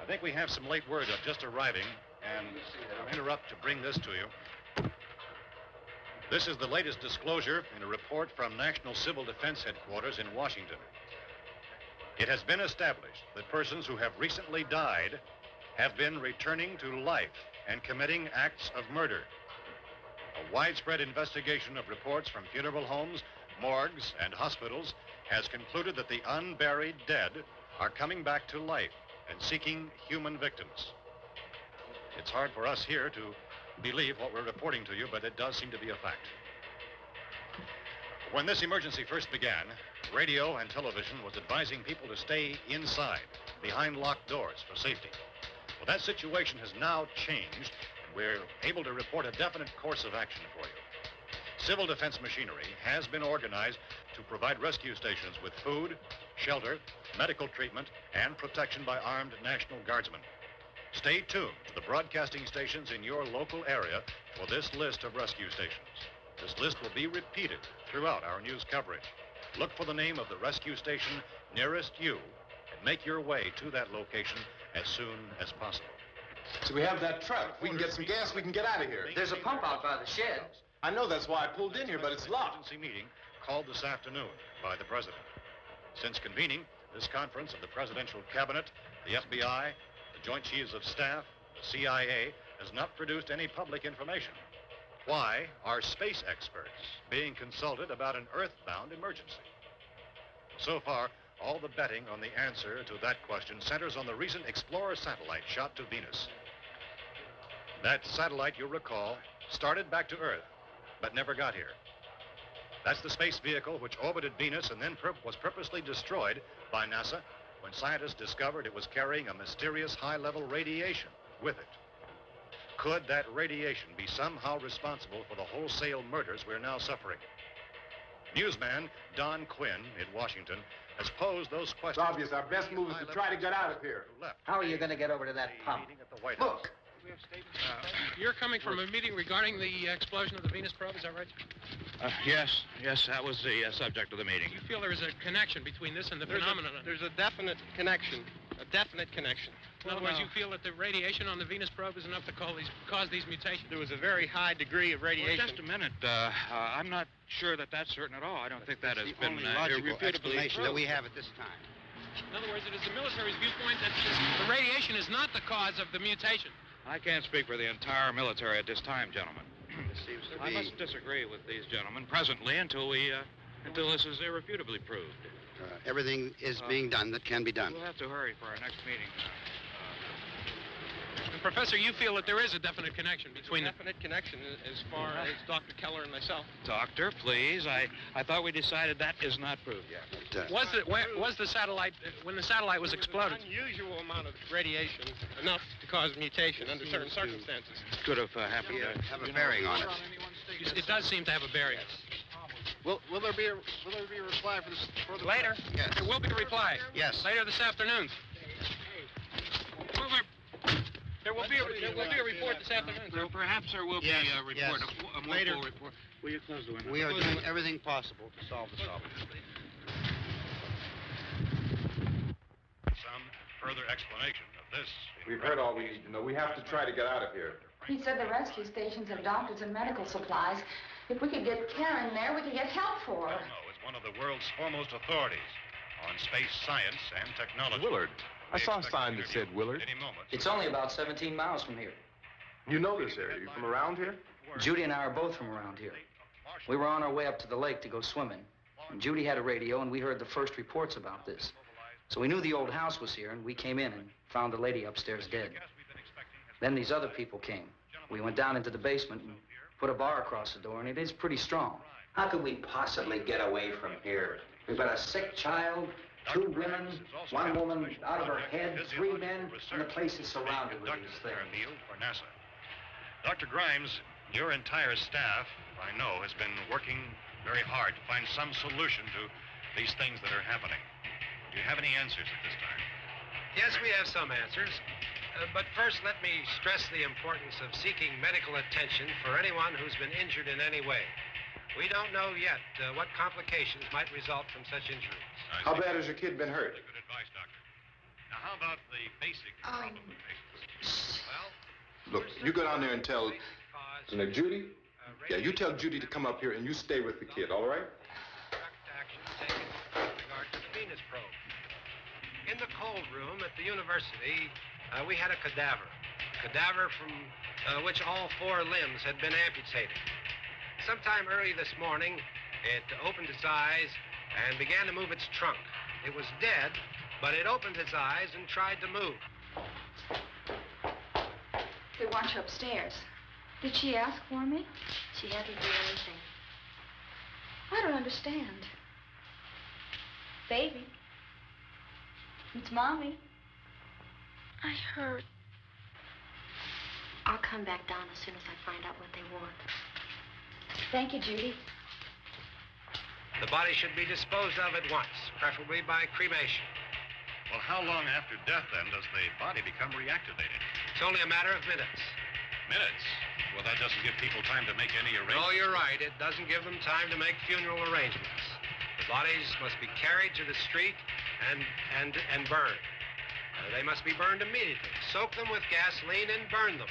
Speaker 3: I think we have some late word just arriving, and I'll interrupt to bring this to you. This is the latest disclosure in a report from National Civil Defense Headquarters in Washington. It has been established that persons who have recently died have been returning to life and committing acts of murder. A widespread investigation of reports from funeral homes, morgues, and hospitals has concluded that the unburied dead are coming back to life and seeking human victims. It's hard for us here to believe what we're reporting to you, but it does seem to be a fact. When this emergency first began, radio and television was advising people to stay inside, behind locked doors for safety. Well, that situation has now changed, and we're able to report a definite course of action for you. Civil defense machinery has been organized to provide rescue stations with food, shelter, medical treatment, and protection by armed National Guardsmen. Stay tuned to the broadcasting stations in your local area for this list of rescue stations. This list will be repeated throughout our news coverage. Look for the name of the rescue station nearest you and make your way to that location as soon as possible.
Speaker 8: So we have that truck. If we can get some gas, we can get out of here.
Speaker 7: There's a pump out by the shed.
Speaker 8: I know, that's why I pulled in here, but it's locked.
Speaker 3: Emergency meeting called this afternoon by the President. Since convening this conference of the Presidential Cabinet, the FBI, the Joint Chiefs of Staff, the CIA, has not produced any public information. Why are space experts being consulted about an earthbound emergency? So far, all the betting on the answer to that question centers on the recent Explorer satellite shot to Venus. That satellite, you'll recall, started back to Earth, but never got here. That's the space vehicle which orbited Venus and then was purposely destroyed by NASA when scientists discovered it was carrying a mysterious high-level radiation with it. Could that radiation be somehow responsible for the wholesale murders we're now suffering? Newsman Don Quinn in Washington has posed those questions.
Speaker 8: It's obvious our best move is to try to get out of here.
Speaker 6: How are you going to get over to that pump? Look.
Speaker 11: You're coming from a meeting regarding the explosion of the Venus probe, is that right?
Speaker 12: Yes, that was the subject of the meeting.
Speaker 11: You feel there is a connection between this and the phenomenon?
Speaker 13: There's a definite connection.
Speaker 11: In other words, you feel that the radiation on the Venus probe is enough to cause these mutations?
Speaker 13: There was a very high degree of radiation.
Speaker 12: Well, just a minute. I'm not sure that that's certain at all. I don't think that has been irrefutably
Speaker 6: explanation that we have at this time.
Speaker 11: In other words, it is the military's viewpoint that the radiation is not the cause of the mutation.
Speaker 12: I can't speak for the entire military at this time, gentlemen.
Speaker 6: This seems to
Speaker 12: I
Speaker 6: be...
Speaker 12: must disagree with these gentlemen presently until this is irrefutably proved.
Speaker 6: Everything is being done that can be done.
Speaker 12: We'll have to hurry for our next meeting.
Speaker 11: And Professor, you feel that there is a definite connection between
Speaker 13: definite connection as far as Dr. Keller and myself.
Speaker 12: Doctor, please. I thought we decided that is not proved yet.
Speaker 11: Was the satellite, when the satellite was exploded?
Speaker 13: An unusual amount of radiation, enough to cause mutation under certain circumstances.
Speaker 12: Could have happened.
Speaker 6: Have a bearing on it.
Speaker 11: It does seem to have a bearing.
Speaker 13: Will there be a reply for the
Speaker 11: Later?
Speaker 6: Yes.
Speaker 11: There will be a reply.
Speaker 6: Yes.
Speaker 11: Later this afternoon. There will be a report this afternoon.
Speaker 12: Well, perhaps there will be a report, a more
Speaker 6: Later.
Speaker 12: full report. Will you close the window?
Speaker 6: We are doing everything possible to solve the problem.
Speaker 3: Some further explanation of this.
Speaker 8: We've heard all we need to know. We have to try to get out of here.
Speaker 10: He said the rescue stations have doctors and medical supplies. If we could get care in there, we could get help for her.
Speaker 3: Elmo is one of the world's foremost authorities on space science and technology.
Speaker 8: Willard. I saw a sign that said Willard.
Speaker 3: Any moment.
Speaker 7: It's only about 17 miles from here.
Speaker 8: You know this area. You from around here?
Speaker 7: Judy and I are both from around here. We were on our way up to the lake to go swimming. And Judy had a radio, and we heard the first reports about this. So we knew the old house was here, and we came in and found the lady upstairs dead. Then these other people came. We went down into the basement and put a bar across the door, and it is pretty strong.
Speaker 6: How could we possibly get away from here? We've got a sick child, 2 women, 1 woman out of her head, 3 men, and the place is surrounded with these things.
Speaker 3: For NASA. Dr. Grimes, your entire staff, I know, has been working very hard to find some solution to these things that are happening. Do you have any answers at this time?
Speaker 2: Yes, we have some answers. But first, let me stress the importance of seeking medical attention for anyone who's been injured in any way. We don't know yet what complications might result from such injuries.
Speaker 8: How bad has your kid been hurt?
Speaker 3: Good advice, Doctor. Now, how about the basic problem of patients? Well,
Speaker 8: Look, you go down there and tell, Judy? Yeah, you tell Judy to come up here and you stay with the kid, all right?
Speaker 2: Direct action taken with regard to the Venus probe. In the cold room at the university, we had a cadaver from which all 4 limbs had been amputated. Sometime early this morning, it opened its eyes and began to move its trunk. It was dead, but it opened its eyes and tried to move.
Speaker 10: They want you upstairs. Did she ask for me?
Speaker 5: She had to do anything.
Speaker 10: I don't understand. Baby. It's Mommy.
Speaker 5: I heard. I'll come back down as soon as I find out what they want.
Speaker 10: Thank you, Judy.
Speaker 14: The body should be disposed of at once, preferably by cremation.
Speaker 3: Well, how long after death, then, does the body become reactivated?
Speaker 14: It's only a matter of minutes.
Speaker 3: Minutes? Well, that doesn't give people time to make any arrangements.
Speaker 14: Oh, you're right. It doesn't give them time to make funeral arrangements. The bodies must be carried to the street and burned. They must be burned immediately. Soak them with gasoline and burn them.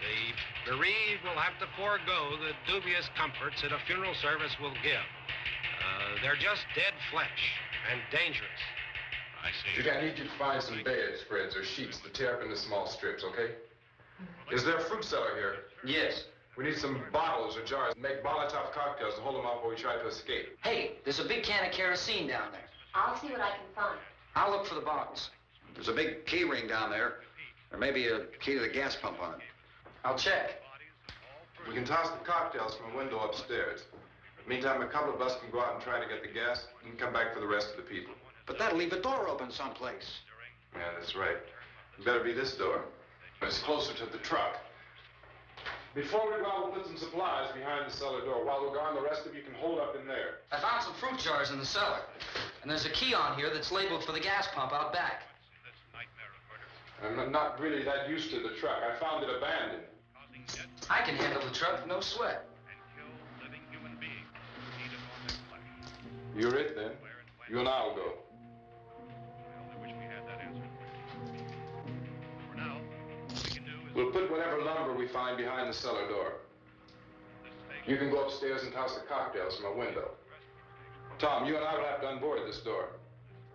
Speaker 14: The bereaved will have to forego the dubious comforts that a funeral service will give. They're just dead flesh and dangerous.
Speaker 3: I see.
Speaker 8: Judy, I need you to find some bedspreads or sheets to tear up into small strips, okay? Is there a fruit cellar here?
Speaker 7: Yes.
Speaker 8: We need some bottles or jars. Make Molotov cocktails to hold them off while we try to escape.
Speaker 7: Hey, there's a big can of kerosene down there.
Speaker 5: I'll see what I can find.
Speaker 7: I'll look for the bottles.
Speaker 6: There's a big key ring down there. There may be a key to the gas pump on it.
Speaker 7: I'll check.
Speaker 8: We can toss the cocktails from a window upstairs. Meantime, a couple of us can go out and try to get the gas and come back for the rest of the people.
Speaker 6: But that'll leave the door open someplace.
Speaker 8: Yeah, that's right. It better be this door. It's closer to the truck. Before we go out, we'll put some supplies behind the cellar door. While we're gone, the rest of you can hold up in there.
Speaker 7: I found some fruit jars in the cellar. And there's a key on here that's labeled for the gas pump out back.
Speaker 8: I'm not really that used to the truck. I found it abandoned.
Speaker 7: I can handle the truck, no sweat.
Speaker 8: You're it, then. You and I'll go. We'll put whatever lumber we find behind the cellar door. You can go upstairs and toss the cocktails from a window. Tom, you and I will have to unboard this door.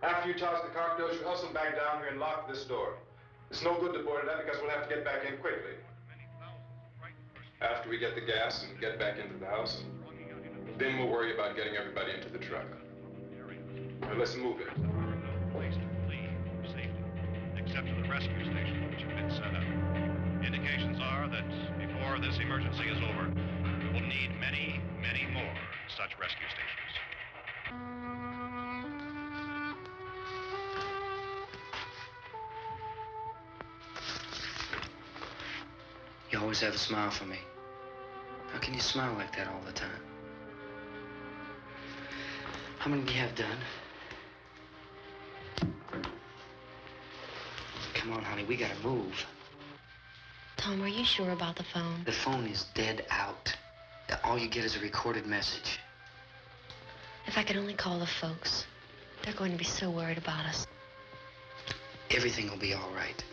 Speaker 8: After you toss the cocktails, you hustle back down here and lock this door. It's no good to board it up because we'll have to get back in quickly. After we get the gas and get back into the house, then we'll worry about getting everybody into the truck. Now, let's move it.
Speaker 3: Place to flee safely, except to the rescue stations which have been set up. Indications are that before this emergency is over, we'll need many, many more such rescue stations.
Speaker 7: You always have a smile for me. How can you smile like that all the time? How many do you have done? Come on, honey, we gotta move.
Speaker 5: Tom, are you sure about the phone?
Speaker 7: The phone is dead out. All you get is a recorded message.
Speaker 5: If I could only call the folks. They're going to be so worried about us.
Speaker 7: Everything will be all right.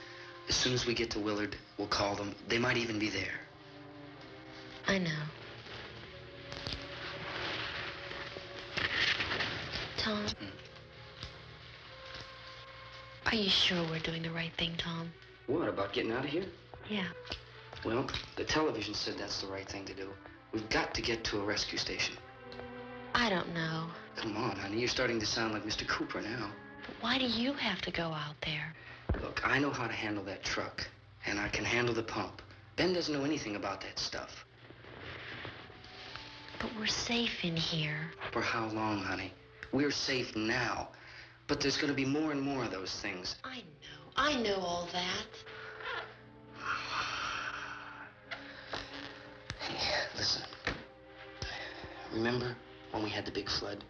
Speaker 7: As soon as we get to Willard, we'll call them. They might even be there.
Speaker 5: I know. Tom? Are you sure we're doing the right thing, Tom?
Speaker 7: What, about getting out of here?
Speaker 5: Yeah.
Speaker 7: Well, the television said that's the right thing to do. We've got to get to a rescue station.
Speaker 5: I don't know.
Speaker 7: Come on, honey, you're starting to sound like Mr. Cooper now.
Speaker 5: But why do you have to go out there?
Speaker 7: Look, I know how to handle that truck, and I can handle the pump. Ben doesn't know anything about that stuff.
Speaker 5: But we're safe in here.
Speaker 7: For how long, honey? We're safe now. But there's going to be more and more of those things.
Speaker 5: I know all that.
Speaker 7: Hey, listen. Remember when we had the big flood?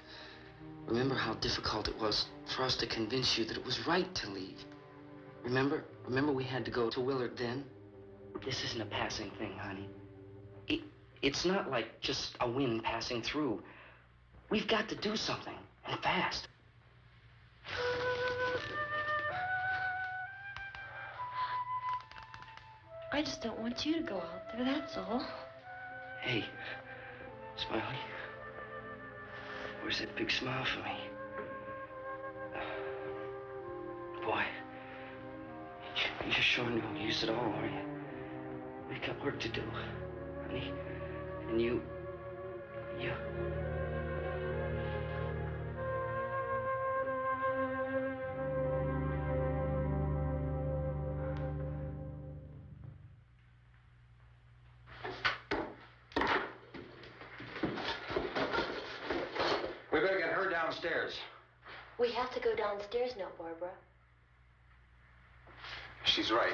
Speaker 7: Remember how difficult it was for us to convince you that it was right to leave? Remember we had to go to Willard then? This isn't a passing thing, honey. It's not like just a wind passing through. We've got to do something, and fast.
Speaker 5: I just don't want you to go out there, that's all.
Speaker 7: Hey, Smiley. Where's that big smile for me? Boy, you're sure no use at all, are you? We've got work to do, honey. And you...
Speaker 6: downstairs.
Speaker 15: We have to go downstairs now, Barbara.
Speaker 4: She's right.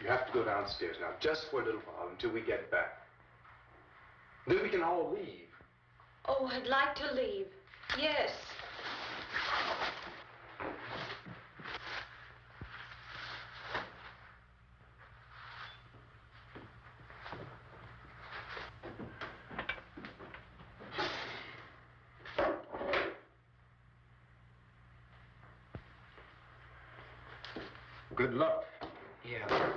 Speaker 4: You have to go downstairs now, just for a little while, until we get back. Then we can all leave.
Speaker 5: Oh, I'd like to leave. Yes.
Speaker 4: Good luck.
Speaker 6: Yeah.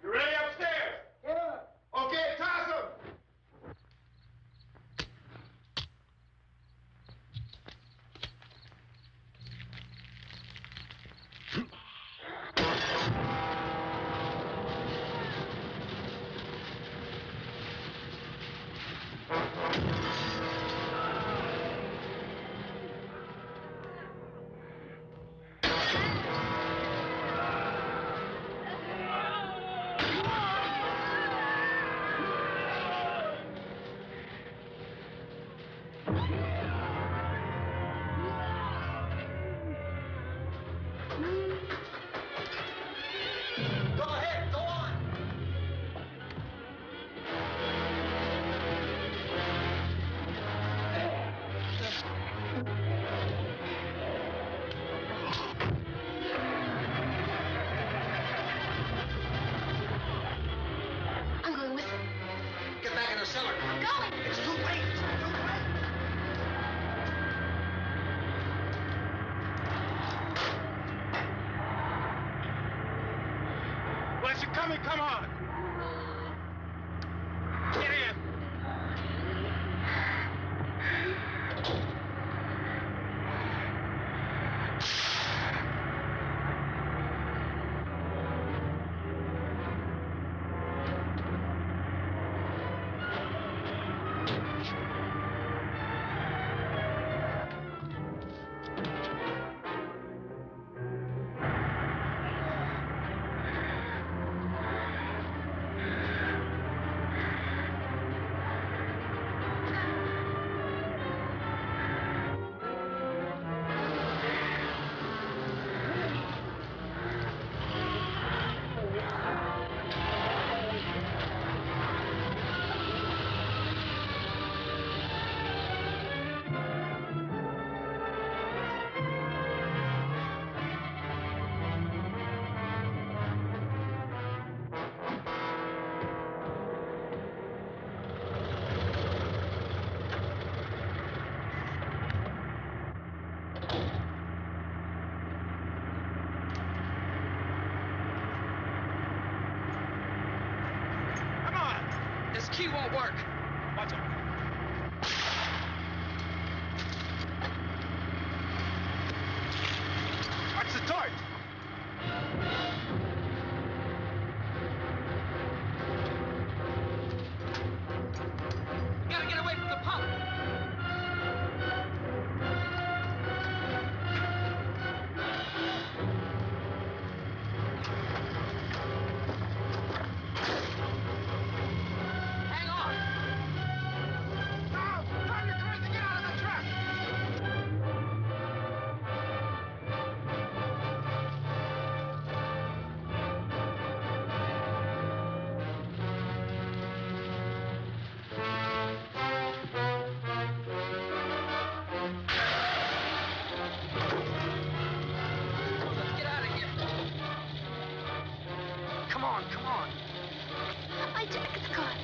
Speaker 8: You ready upstairs? Yeah. Okay, toss 'em.
Speaker 6: Go ahead, go on.
Speaker 15: I'm going with him.
Speaker 6: Get back in the cellar.
Speaker 15: I'm going.
Speaker 6: It's too late. It's too late.
Speaker 8: Well, as you're coming, come on. Get in.
Speaker 7: This key won't work.
Speaker 8: Watch out. Watch the torch.
Speaker 7: We gotta get away from the pump. Hang on.
Speaker 8: Now, drive your cars and get out of the truck.
Speaker 7: Let's get out of here. Come on, come on.
Speaker 15: My jacket's caught.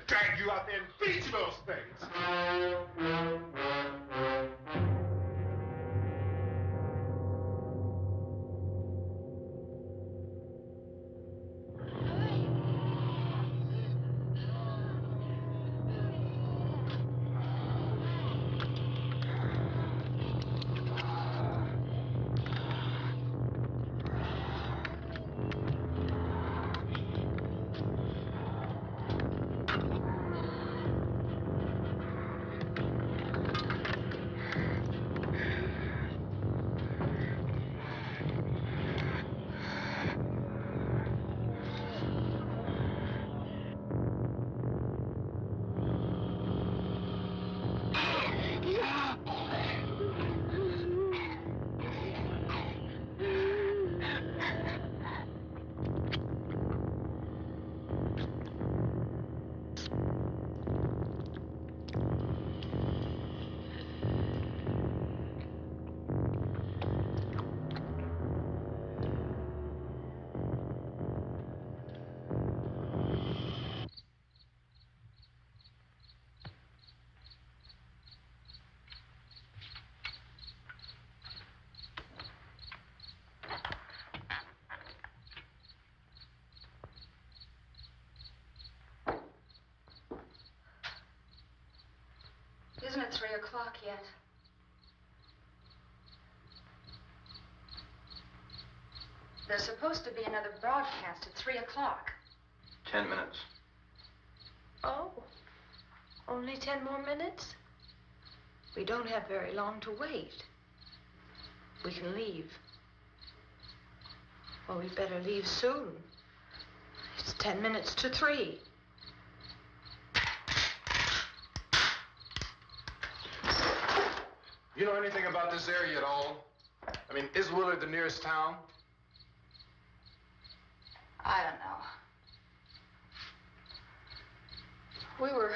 Speaker 8: drag you out there and feed you those things.
Speaker 10: Isn't it 3 o'clock yet? There's supposed to be another broadcast at 3 o'clock.
Speaker 6: 10 minutes.
Speaker 5: Oh, only 10 more minutes? We don't have very long to wait. We can leave. Well, we'd better leave soon. It's 10 minutes to 3.
Speaker 8: You know anything about this area at all? I mean, is Willard the nearest town?
Speaker 10: I don't know. We were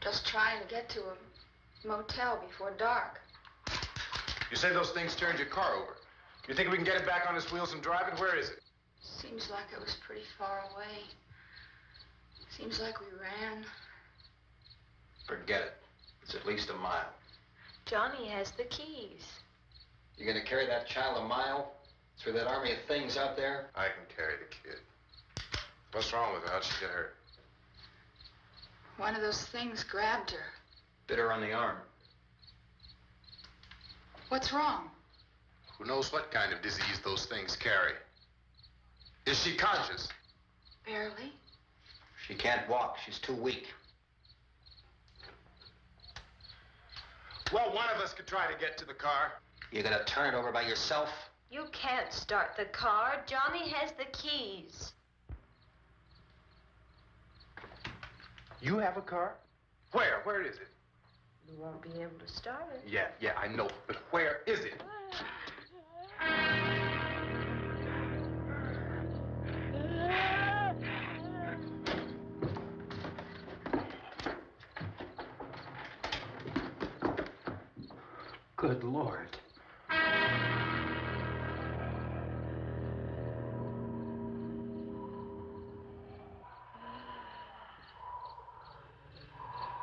Speaker 10: just trying to get to a motel before dark.
Speaker 8: You say those things turned your car over. You think we can get it back on its wheels and drive it? Where is it?
Speaker 10: Seems like it was pretty far away. Seems like we ran.
Speaker 6: Forget it. It's at least a mile.
Speaker 5: Johnny has the keys.
Speaker 6: You gonna carry that child a mile through that army of things out there?
Speaker 8: I can carry the kid. What's wrong with her? How'd she get hurt?
Speaker 10: One of those things grabbed her.
Speaker 6: Bit her on the arm.
Speaker 10: What's wrong?
Speaker 8: Who knows what kind of disease those things carry? Is she conscious?
Speaker 10: Barely.
Speaker 6: She can't walk. She's too weak.
Speaker 8: Well, one of us could try to get to the car.
Speaker 6: You gonna turn it over by yourself?
Speaker 5: You can't start the car. Johnny has the keys.
Speaker 8: You have a car? Where? Where is it?
Speaker 5: You won't be able to start it.
Speaker 8: Yeah, I know. But where is it?
Speaker 2: Good Lord.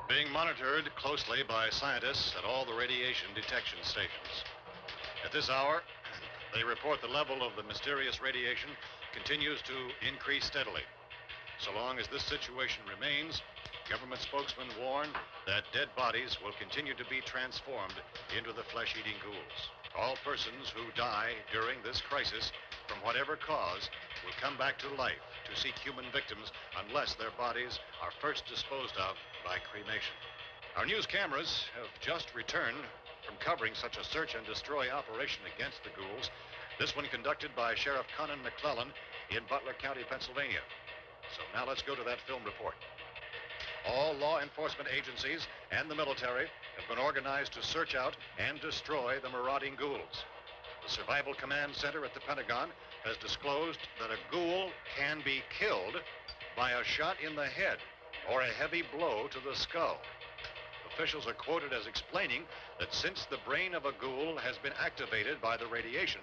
Speaker 3: Being monitored closely by scientists at all the radiation detection stations. At this hour, they report the level of the mysterious radiation continues to increase steadily. So long as this situation remains, government spokesmen warn that dead bodies will continue to be transformed into the flesh-eating ghouls. All persons who die during this crisis, from whatever cause, will come back to life to seek human victims unless their bodies are first disposed of by cremation. Our news cameras have just returned from covering such a search and destroy operation against the ghouls, this one conducted by Sheriff Conan McClellan in Butler County, Pennsylvania. So now let's go to that film report. All law enforcement agencies and the military have been organized to search out and destroy the marauding ghouls. The Survival Command Center at the Pentagon has disclosed that a ghoul can be killed by a shot in the head or a heavy blow to the skull. Officials are quoted as explaining that since the brain of a ghoul has been activated by the radiation,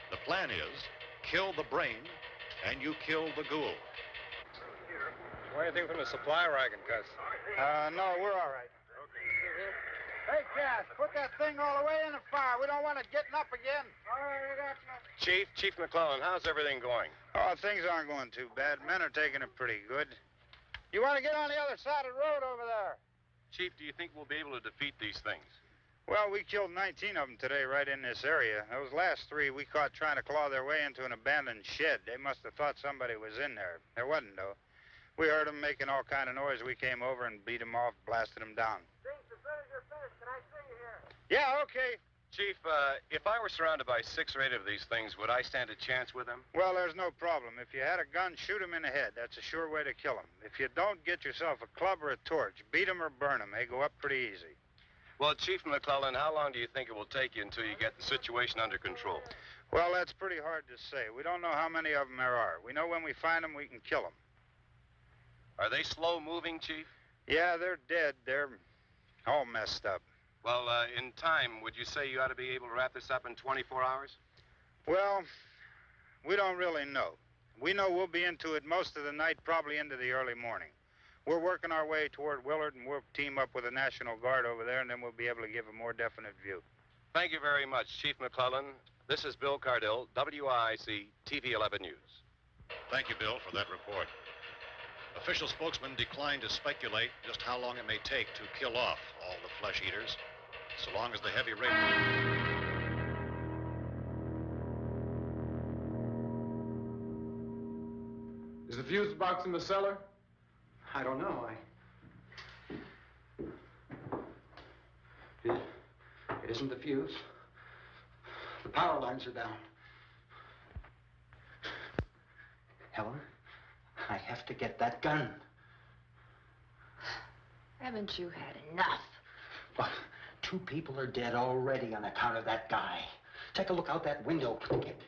Speaker 3: the plan is kill the brain and you kill the ghoul.
Speaker 16: Want anything from the supply wagon, Cuz?
Speaker 17: No, we're all right. Hey, Cass, put that thing all the way in the fire. We don't want it getting up again. All right, I got you.
Speaker 16: Chief McClellan, how's everything going?
Speaker 17: Oh, things aren't going too bad. Men are taking it pretty good. You want to get on the other side of the road over there?
Speaker 16: Chief, do you think we'll be able to defeat these things?
Speaker 17: Well, we killed 19 of them today right in this area. Those last 3 we caught trying to claw their way into an abandoned shed. They must have thought somebody was in there. There wasn't, though. We heard them making all kind of noise. We came over and beat them off, blasted them down.
Speaker 18: Chief, as soon as you're finished, can I see you here?
Speaker 17: Yeah, okay.
Speaker 16: Chief, if I were surrounded by 6 or 8 of these things, would I stand a chance with them?
Speaker 17: Well, there's no problem. If you had a gun, shoot them in the head. That's a sure way to kill them. If you don't, get yourself a club or a torch. Beat them or burn them. They go up pretty easy.
Speaker 16: Well, Chief McClellan, how long do you think it will take you until you get the situation under control?
Speaker 17: Well, that's pretty hard to say. We don't know how many of them there are. We know when we find them, we can kill them.
Speaker 16: Are they slow-moving, Chief?
Speaker 17: Yeah, they're dead. They're all messed up.
Speaker 16: Well, in time, would you say you ought to be able to wrap this up in 24 hours?
Speaker 17: Well, we don't really know. We know we'll be into it most of the night, probably into the early morning. We're working our way toward Willard, and we'll team up with the National Guard over there, and then we'll be able to give a more definite view.
Speaker 16: Thank you very much, Chief McClellan. This is Bill Cardill, WIC TV 11 News.
Speaker 3: Thank you, Bill, for that report. Official spokesman declined to speculate just how long it may take to kill off all the flesh eaters, so long as the heavy rain...
Speaker 8: Is the fuse box in the cellar?
Speaker 6: I don't know. It isn't the fuse. The power lines are down. Helen, I have to get that gun.
Speaker 5: Haven't you had enough?
Speaker 6: Well, 2 people are dead already on account of that guy. Take a look out that window, Plunkett.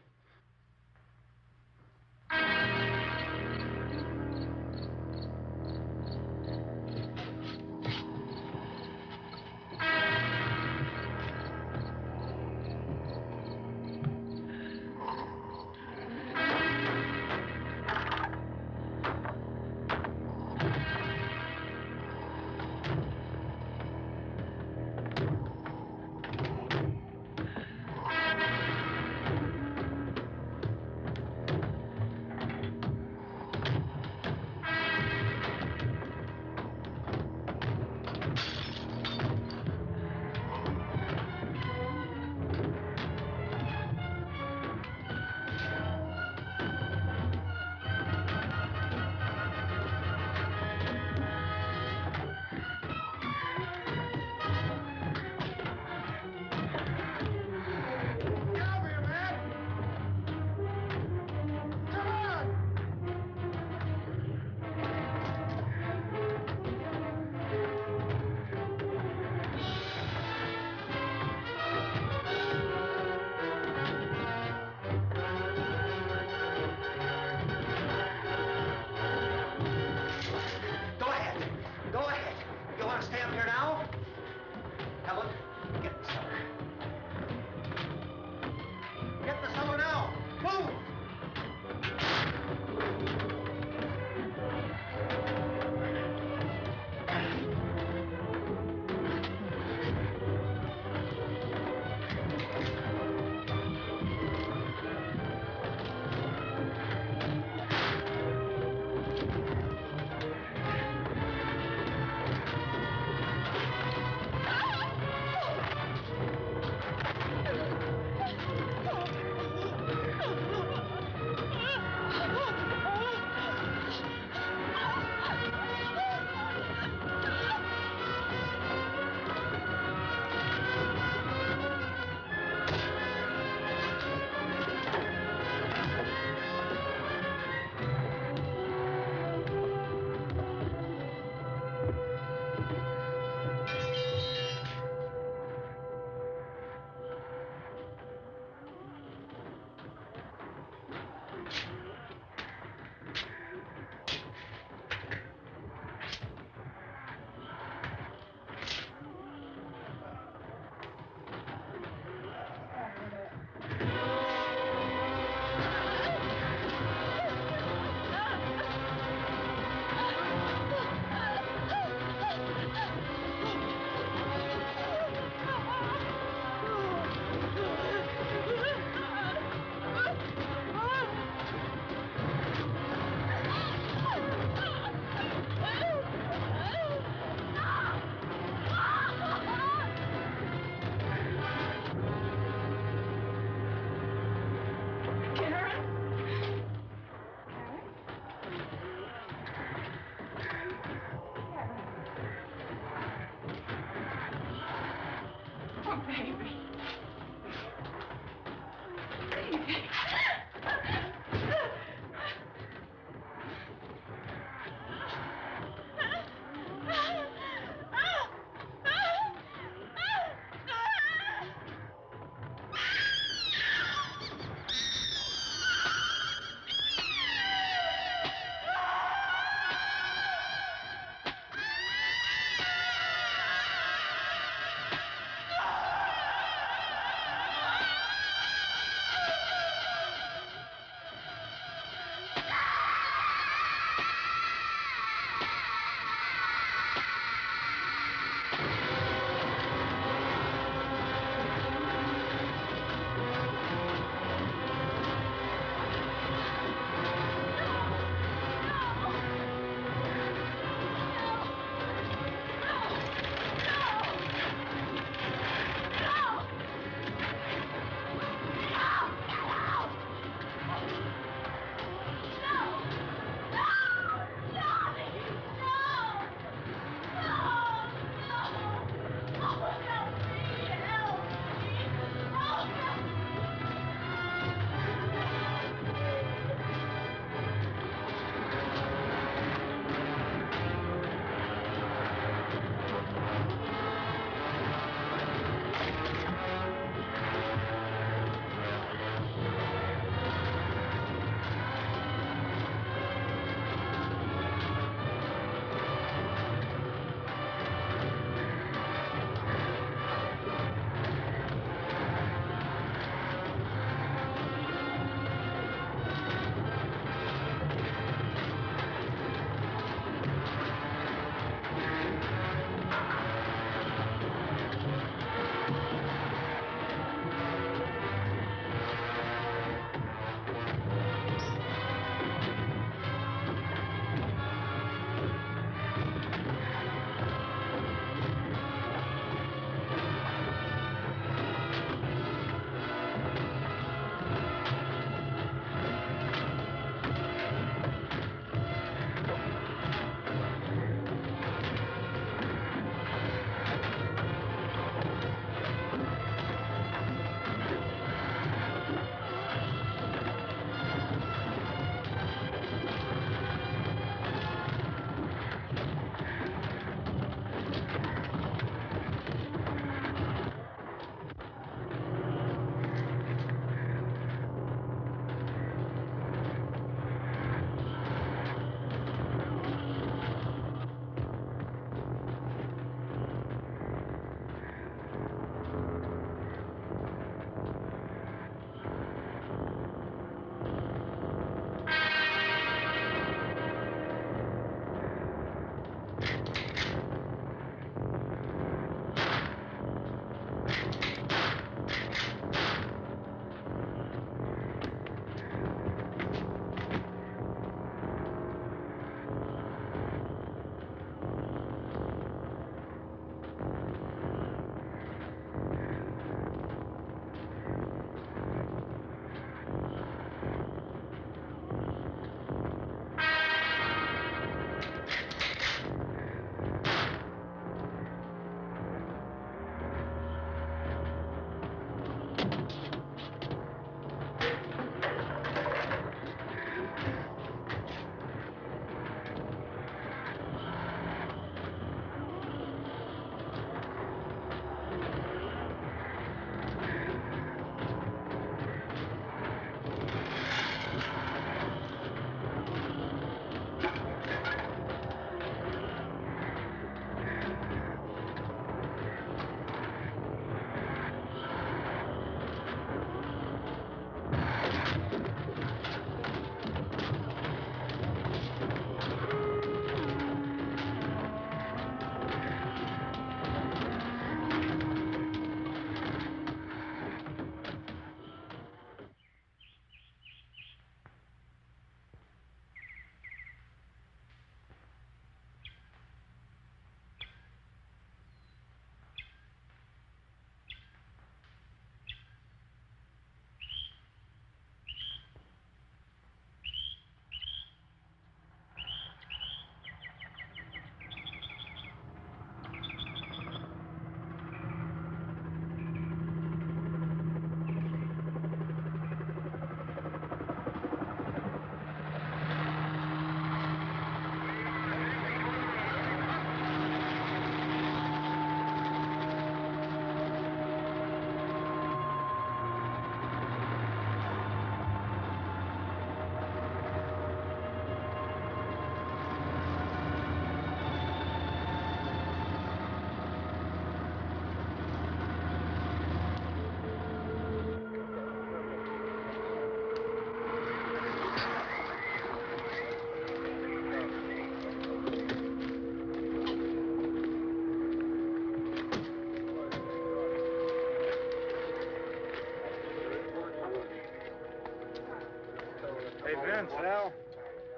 Speaker 17: Hey, Vince, Al,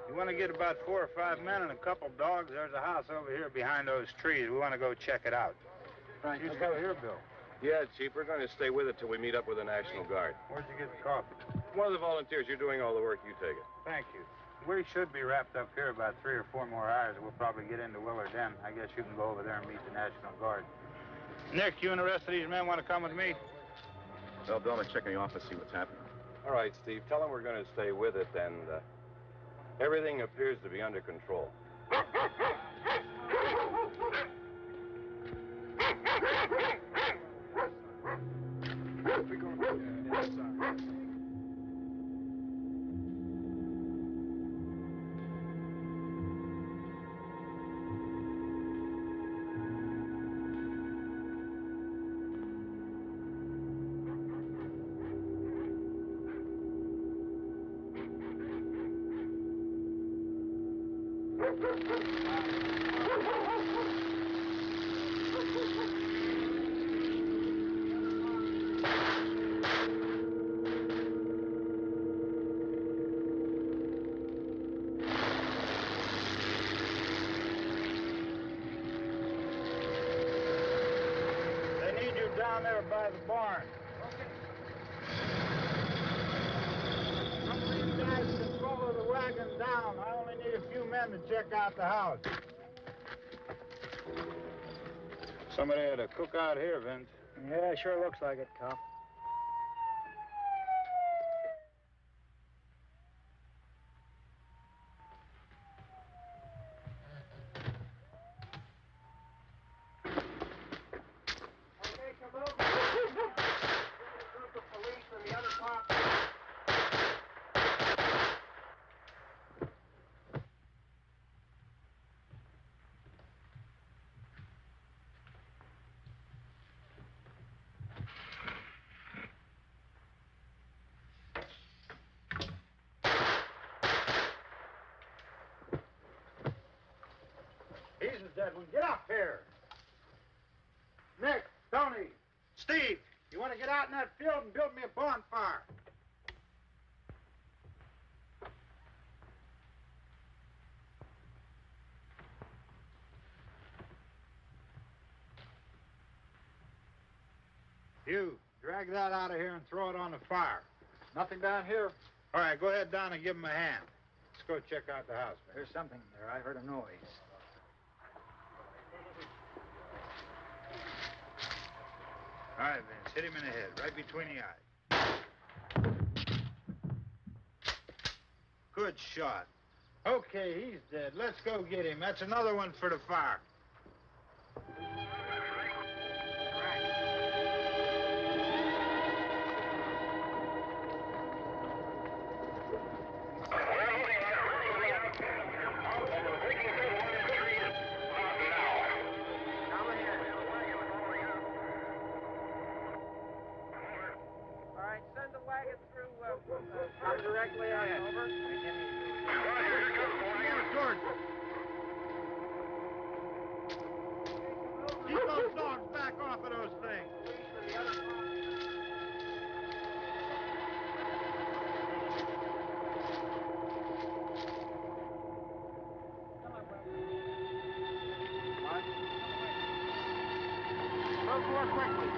Speaker 17: you want to get about 4 or 5 men and a couple dogs? There's a house over here behind those trees. We want to go check it out.
Speaker 12: Right.
Speaker 17: You still here, Bill?
Speaker 16: Yeah, Chief, we're going to stay with it till we meet up with the National Guard.
Speaker 17: Where'd you get the coffee?
Speaker 16: One of the volunteers, you're doing all the work, you take it.
Speaker 17: Thank you. We should be wrapped up here about 3 or 4 more hours. We'll probably get into Willard then. I guess you can go over there and meet the National Guard. Nick, you and the rest of these men want to come with me?
Speaker 8: Well, Bill, let's check in the office, see what's happening.
Speaker 16: All right, Steve, tell them we're going to stay with it, and everything appears to be under control.
Speaker 8: We're going inside.
Speaker 17: Down there by the barn. Some of these guys can follow the wagon down. I only need a few men to check out the house. Somebody had a cook out here, Vince.
Speaker 19: Yeah, sure looks like it, Cop.
Speaker 17: He's a dead one. Get up here. Nick, Tony, Steve, you want to get out in that field and build me a bonfire? You, drag that out of here and throw it on the fire.
Speaker 19: Nothing down here.
Speaker 17: All right, go ahead down and give him a hand. Let's go check out the house.
Speaker 19: There's something there. I heard a noise.
Speaker 17: All right, Vince, hit him in the head, right between the eyes. Good shot. Okay, he's dead. Let's go get him. That's another one for the fire.
Speaker 18: Directly out, over.
Speaker 17: Keep those dogs back off of those things.
Speaker 18: Move more quickly.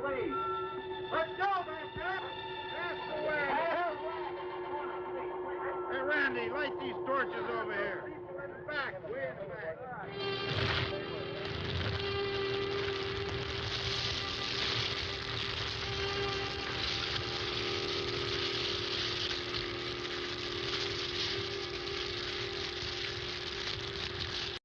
Speaker 18: Please. Let's go, Master. That's the way.
Speaker 17: Hey, Randy, light these torches over here. Back, way in the back.